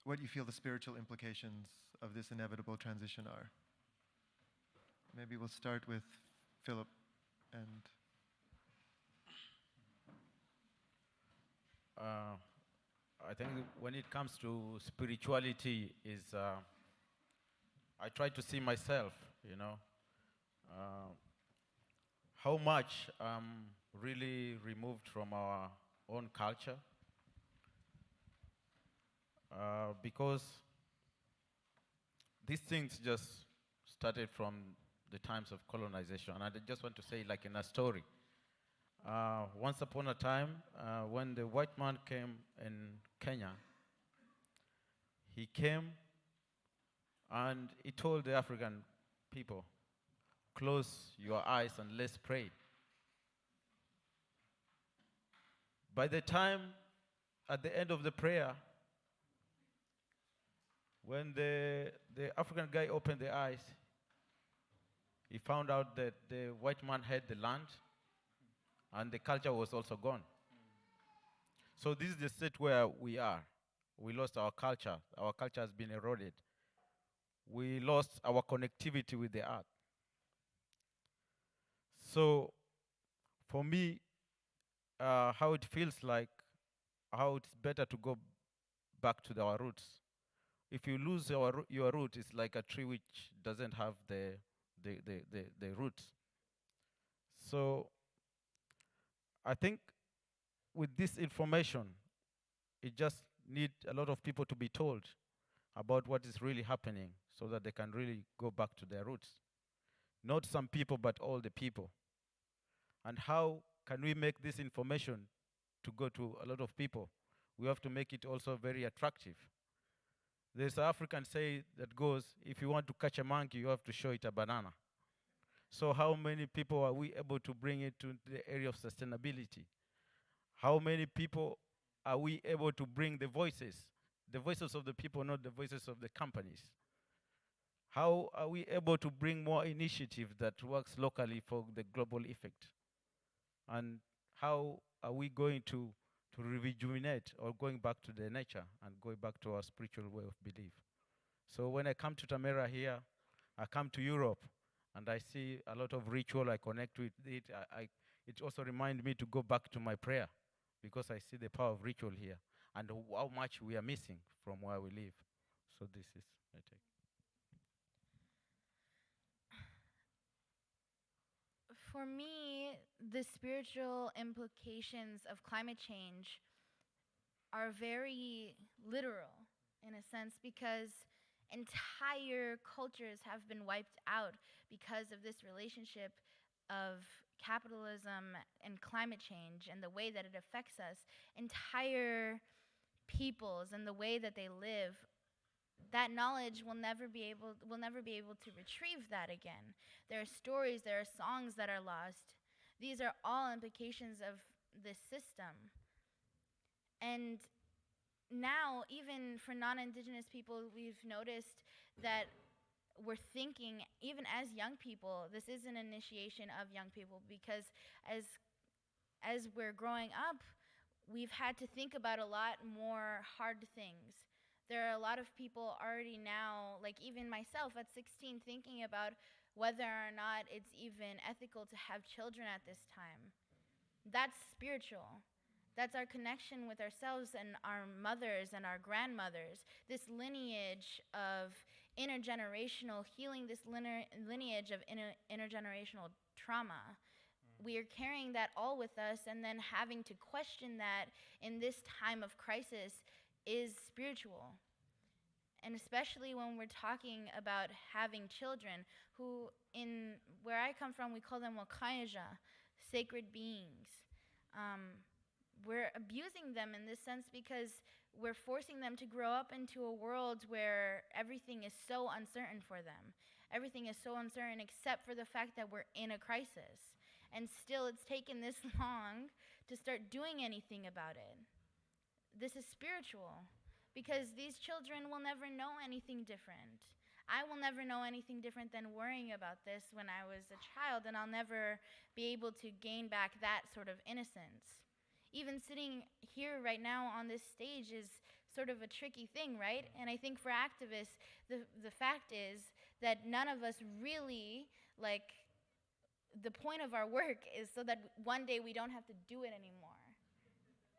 what you feel the spiritual implications of this inevitable transition are. Maybe we'll start with Philip and... I think when it comes to spirituality is, I try to see myself, you know, how much I'm really removed from our own culture, because these things just started from the times of colonization. And I just want to say, like in a story, once upon a time, when the white man came in Kenya, he came and he told the African people, close your eyes and let's pray. By the time, at the end of the prayer, when the African guy opened the eyes, he found out that the white man had the land and the culture was also gone. So this is the state where we are. We lost our culture. Our culture has been eroded. We lost our connectivity with the earth. So for me, how it feels like, how it's better to go back to our roots. If you lose your root, it's like a tree which doesn't have the roots. So I think with this information, it just needs a lot of people to be told about what is really happening so that they can really go back to their roots. Not some people, but all the people. And how can we make this information to go to a lot of people? We have to make it also very attractive. There's an African saying that goes, if you want to catch a monkey, you have to show it a banana. So how many people are we able to bring it to the area of sustainability? How many people are we able to bring the voices of the people, not the voices of the companies? How are we able to bring more initiative that works locally for the global effect? And how are we going to rejuvenate or going back to the nature and going back to our spiritual way of belief? So when I come to Tamera here, I come to Europe, and I see a lot of ritual, I connect with it. It also reminds me to go back to my prayer, because I see the power of ritual here and how much we are missing from where we live. So this is my take. For me, the spiritual implications of climate change are very literal in a sense, because entire cultures have been wiped out because of this relationship of capitalism and climate change and the way that it affects us, entire peoples and the way that they live, that knowledge will never be able to retrieve that again. There are stories, there are songs that are lost. These are all implications of this system. And now, even for non-Indigenous people, we've noticed that we're thinking, even as young people, this is an initiation of young people, because as we're growing up, we've had to think about a lot more hard things. There are a lot of people already now, like even myself at 16, thinking about whether or not it's even ethical to have children at this time. That's spiritual. That's our connection with ourselves and our mothers and our grandmothers. This lineage of intergenerational healing, this lineage of intergenerational trauma. We are carrying that all with us, and then having to question that in this time of crisis is spiritual. And especially when we're talking about having children, who in where I come from, we call them wakayaja, sacred beings. We're abusing them in this sense because we're forcing them to grow up into a world where everything is so uncertain for them. Everything is so uncertain except for the fact that we're in a crisis. And still it's taken this long to start doing anything about it. This is spiritual, because these children will never know anything different. I will never know anything different than worrying about this when I was a child, and I'll never be able to gain back that sort of innocence. Even sitting here right now on this stage is sort of a tricky thing, right? And I think for activists, the fact is that none of us really, the point of our work is so that one day we don't have to do it anymore.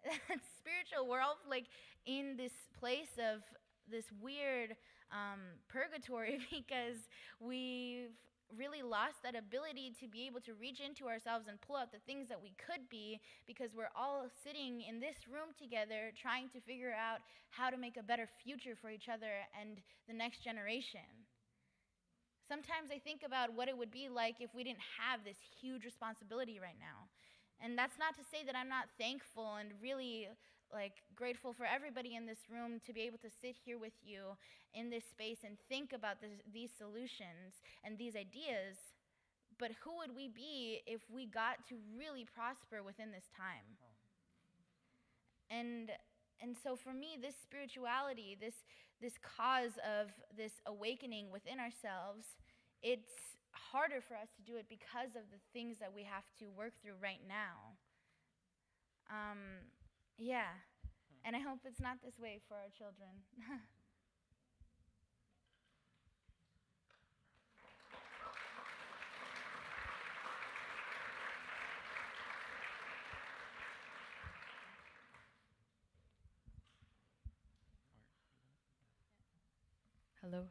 That's spiritual. We're all in this place of this weird purgatory because we've really lost that ability to be able to reach into ourselves and pull out the things that we could be, because we're all sitting in this room together trying to figure out how to make a better future for each other and the next generation. Sometimes I think about what it would be like if we didn't have this huge responsibility right now. And that's not to say that I'm not thankful and really grateful for everybody in this room to be able to sit here with you in this space and think about these solutions and these ideas. But who would we be if we got to really prosper within this time? And so for me, this spirituality, this cause of this awakening within ourselves, it's harder for us to do it because of the things that we have to work through right now. Yeah, and I hope it's not this way for our children. Hello.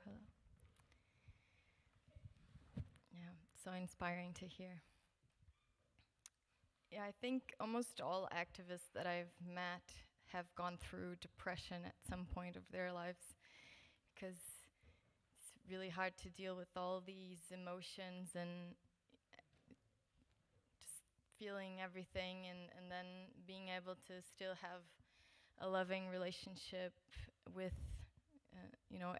Yeah, so inspiring to hear. Yeah, I think almost all activists that I've met have gone through depression at some point of their lives, because it's really hard to deal with all these emotions and just feeling everything, and then being able to still have a loving relationship with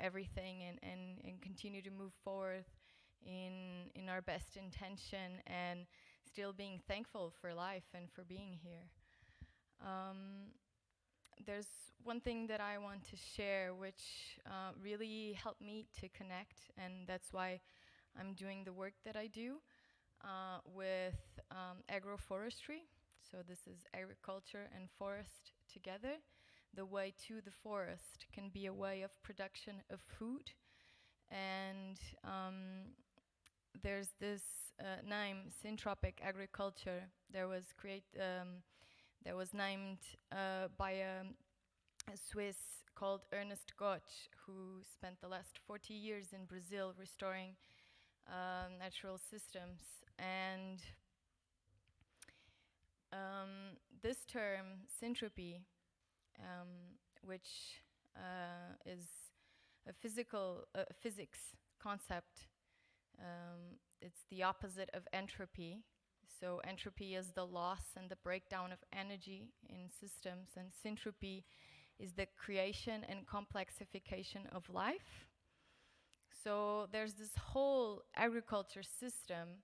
everything, and continue to move forward in our best intention, and still being thankful for life and for being here. There's one thing that I want to share which really helped me to connect, and that's why I'm doing the work that I do with agroforestry. So this is agriculture and forest together. The way to the forest can be a way of production of food. And there's this name, syntropic agriculture, that was named by a Swiss called Ernest Gotch, who spent the last 40 years in Brazil restoring natural systems. And this term, syntropy, which is a physics concept, it's the opposite of entropy, So entropy is the loss and the breakdown of energy in systems, and syntropy is the creation and complexification of life. So there's this whole agriculture system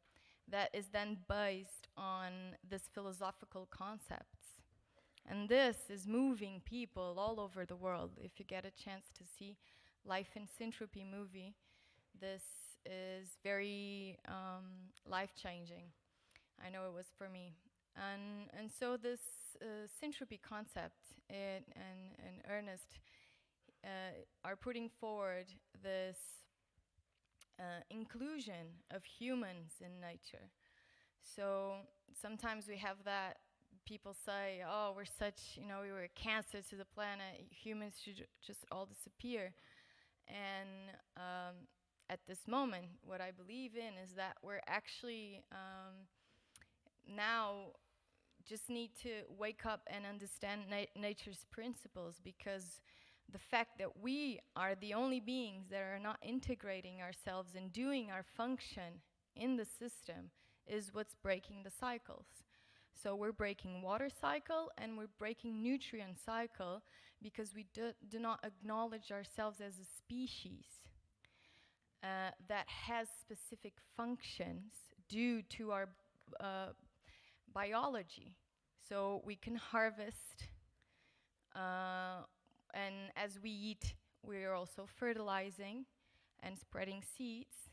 that is then based on this philosophical concepts. And this is moving people all over the world. If you get a chance to see Life in Syntropy movie, this is very life-changing. I know it was for me. And so this syntropy concept and Ernest are putting forward this inclusion of humans in nature. So sometimes we have that, people say, oh, we're such, we were a cancer to the planet, humans should just all disappear. And at this moment, what I believe in is that we're actually now just need to wake up and understand nature's principles, because the fact that we are the only beings that are not integrating ourselves and doing our function in the system is what's breaking the cycles. So we're breaking water cycle and we're breaking nutrient cycle because we do not acknowledge ourselves as a species that has specific functions due to our biology. So we can harvest, and as we eat, we are also fertilizing and spreading seeds.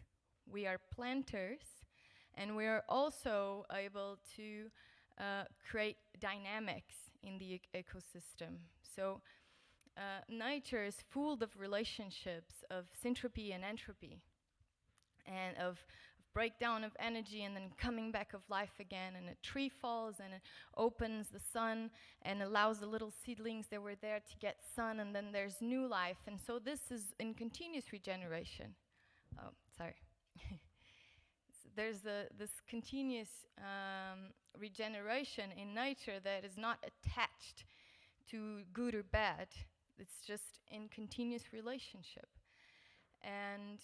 We are planters, and we are also able to create dynamics in the ecosystem. So nature is full of relationships of syntropy and entropy, and of breakdown of energy and then coming back of life again. And a tree falls and it opens the sun and allows the little seedlings that were there to get sun, and then there's new life. And so this is in continuous regeneration. Oh, sorry. So there's this continuous regeneration in nature that is not attached to good or bad. It's just in continuous relationship. And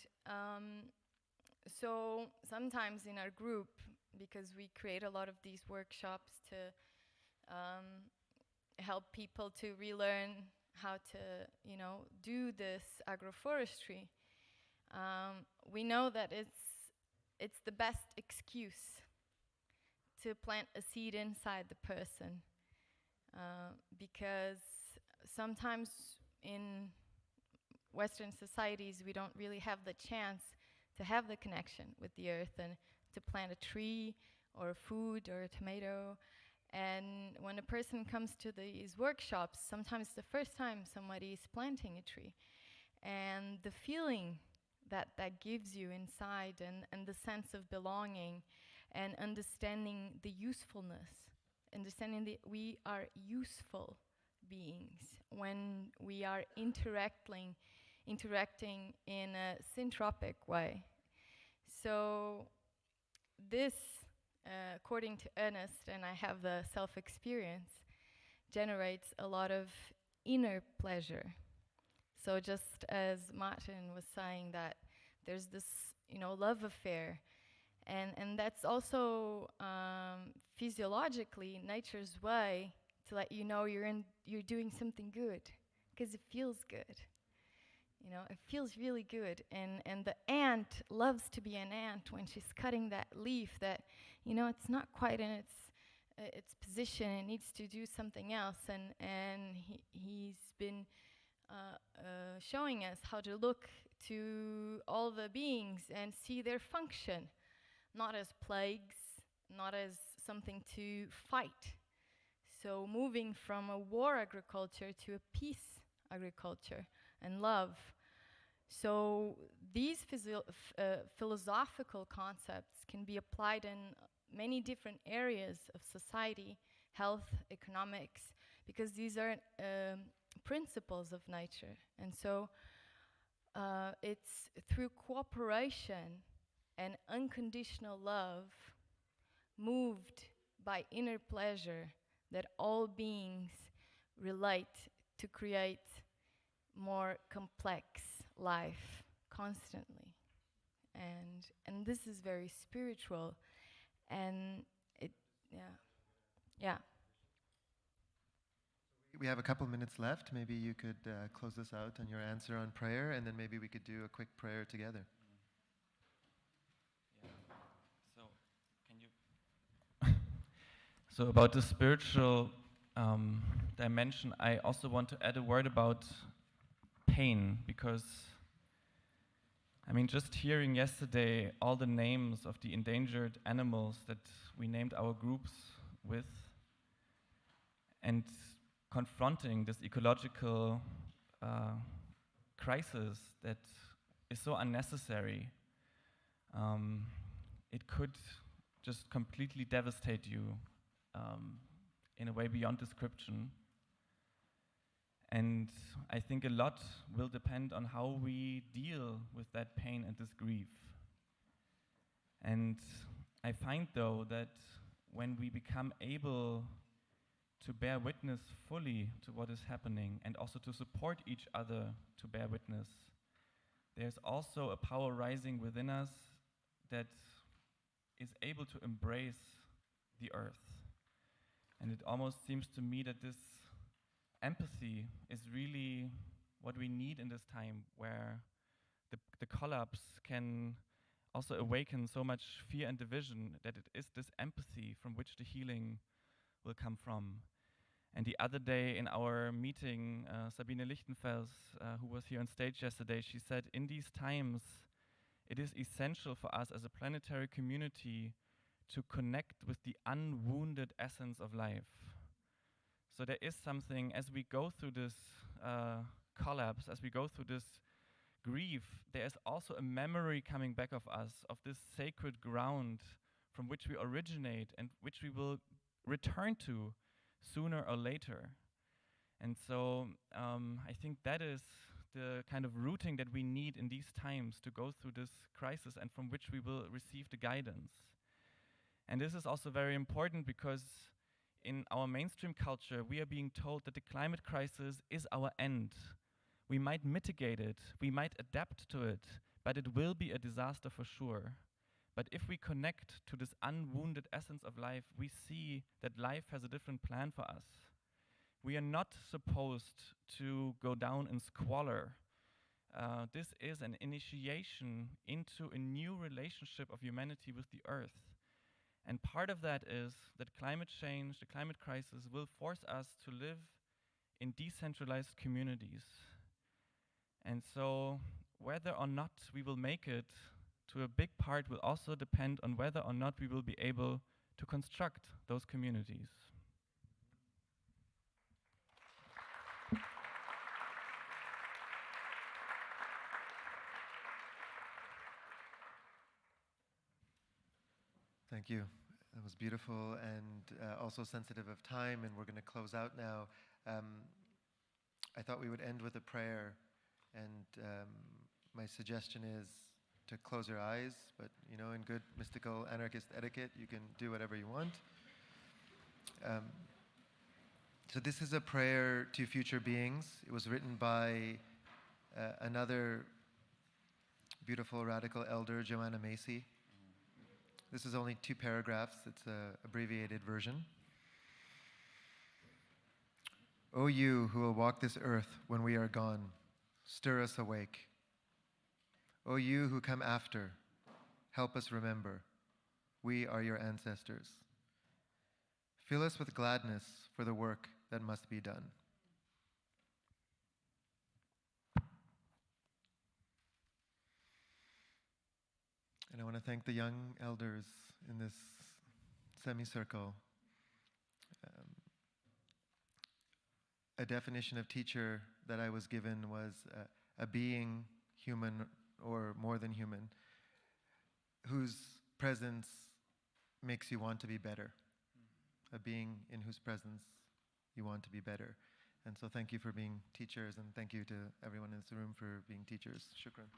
so sometimes in our group, because we create a lot of these workshops to help people to relearn how to, do this agroforestry, we know that it's the best excuse to plant a seed inside the person, because sometimes in Western societies we don't really have the chance to have the connection with the earth and to plant a tree or a food or a tomato. And when a person comes to these workshops, sometimes it's the first time somebody is planting a tree. And the feeling that gives you inside, and the sense of belonging and understanding the usefulness, understanding that we are useful beings when we are interacting in a syntropic way. So this, according to Ernest, and I have the self-experience, generates a lot of inner pleasure. So just as Martin was saying, that there's this, love affair, and that's also physiologically nature's way to let you know you're doing something good, because it feels good. It feels really good, and the ant loves to be an ant when she's cutting that leaf that, it's not quite in its position, it needs to do something else, and he's been showing us how to look to all the beings and see their function, not as plagues, not as something to fight. So moving from a war agriculture to a peace agriculture and love. So these philosophical concepts can be applied in many different areas of society, health, economics, because these are principles of nature. And so it's through cooperation and unconditional love, moved by inner pleasure, that all beings relate to create more complex life constantly. And this is very spiritual, and Yeah. We have a couple minutes left. Maybe you could close us out on your answer on prayer, and then maybe we could do a quick prayer together. So, can you? So about the spiritual dimension, I also want to add a word about pain, because I mean, just hearing yesterday all the names of the endangered animals that we named our groups with, and confronting this ecological crisis that is so unnecessary, it could just completely devastate you in a way beyond description. And I think a lot will depend on how we deal with that pain and this grief. And I find, though, that when we become able to bear witness fully to what is happening and also to support each other to bear witness, there's also a power rising within us that is able to embrace the earth. And it almost seems to me that this empathy is really what we need in this time, where the collapse can also awaken so much fear and division, that it is this empathy from which the healing will come from. And the other day in our meeting, Sabine Lichtenfels, who was here on stage yesterday, she said, in these times, it is essential for us as a planetary community to connect with the unwounded essence of life. So there is something, as we go through this collapse, as we go through this grief, there is also a memory coming back of us, of this sacred ground from which we originate and which we will return to sooner or later. And so I think that is the kind of rooting that we need in these times to go through this crisis, and from which we will receive the guidance. And this is also very important because in our mainstream culture, we are being told that the climate crisis is our end. We might mitigate it, we might adapt to it, but it will be a disaster for sure. But if we connect to this unwounded essence of life, we see that life has a different plan for us. We are not supposed to go down in squalor. This is an initiation into a new relationship of humanity with the earth. And part of that is that climate change, the climate crisis, will force us to live in decentralized communities. And so whether or not we will make it, to a big part will also depend on whether or not we will be able to construct those communities. Thank you. That was beautiful and also sensitive of time, and we're going to close out now. I thought we would end with a prayer, and my suggestion is to close your eyes, but you know, in good mystical anarchist etiquette, you can do whatever you want. So this is a prayer to future beings. It was written by another beautiful radical elder, Joanna Macy. This is only 2 paragraphs. It's an abbreviated version. O you who will walk this earth when we are gone, stir us awake. O you who come after, help us remember. We are your ancestors. Fill us with gladness for the work that must be done. And I want to thank the young elders in this semicircle. A definition of teacher that I was given was a being, human or more than human, whose presence makes you want to be better. A being in whose presence you want to be better. And so thank you for being teachers, and thank you to everyone in this room for being teachers. Shukran.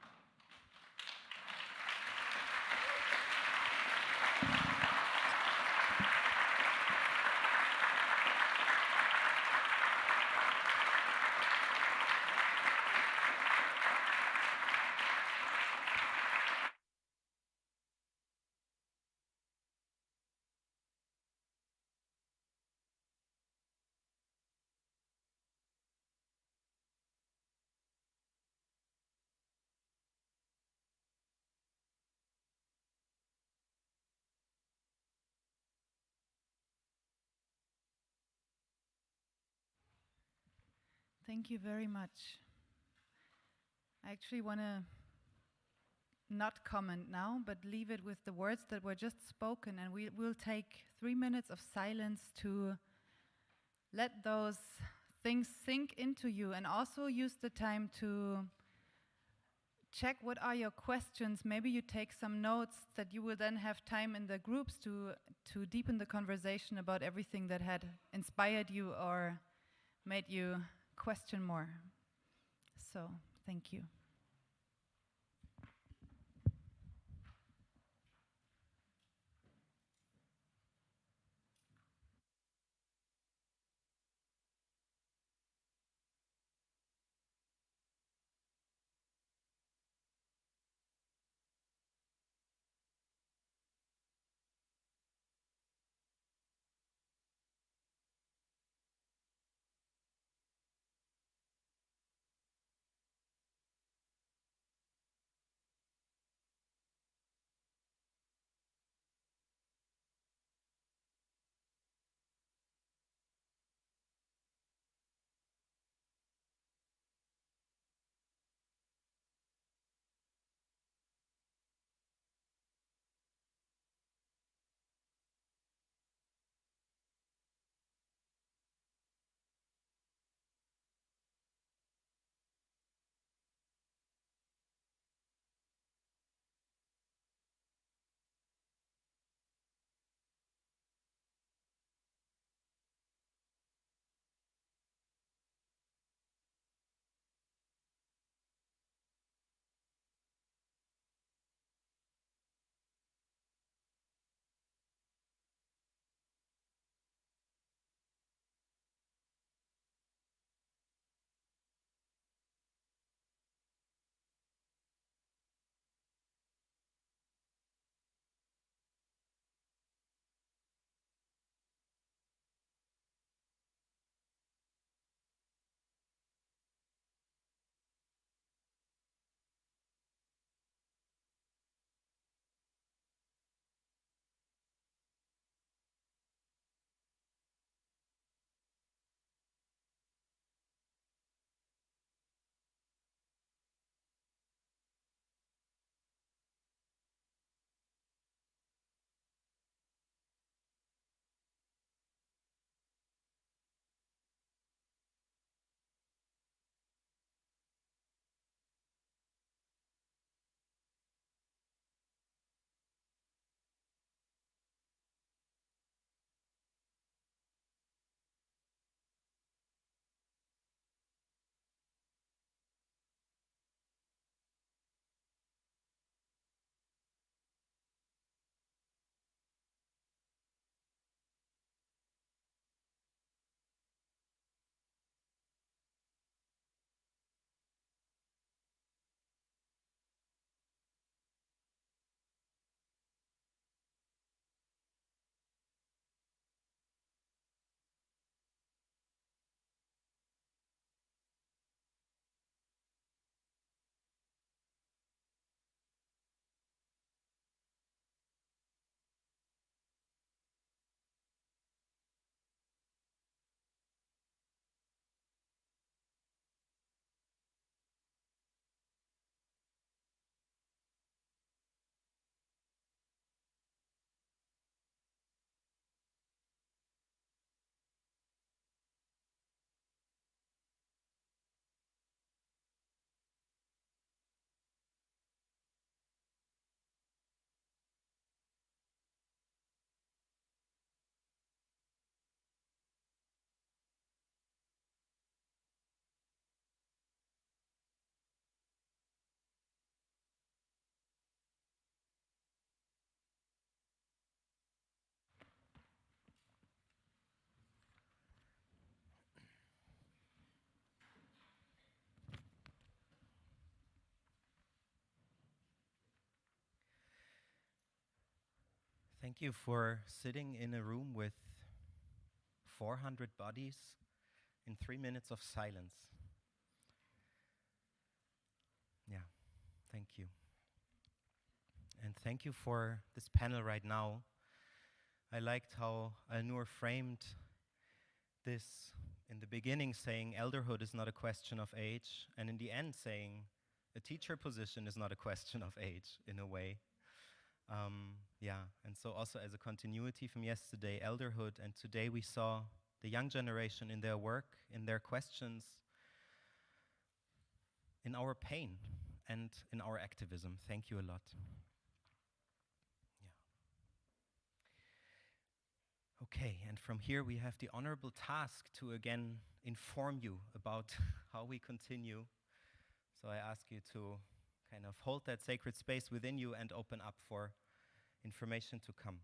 Thank you very much. I actually want to not comment now, but leave it with the words that were just spoken, and we will take 3 minutes of silence to let those things sink into you, and also use the time to check what are your questions. Maybe you take some notes that you will then have time in the groups to deepen the conversation about everything that had inspired you or made you question more. So, thank you. Thank you for sitting in a room with 400 bodies in 3 minutes of silence. Yeah, thank you. And thank you for this panel right now. I liked how Alnoor framed this in the beginning saying elderhood is not a question of age, and in the end saying a teacher position is not a question of age, in a way. Yeah, and so also as a continuity from yesterday, elderhood, and today we saw the young generation in their work, in their questions, in our pain, and in our activism. Thank you a lot. Okay, and from here we have the honorable task to again inform you about how we continue. So I ask you to kind of hold that sacred space within you and open up for information to come.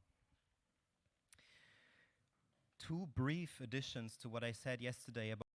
Two brief additions to what I said yesterday about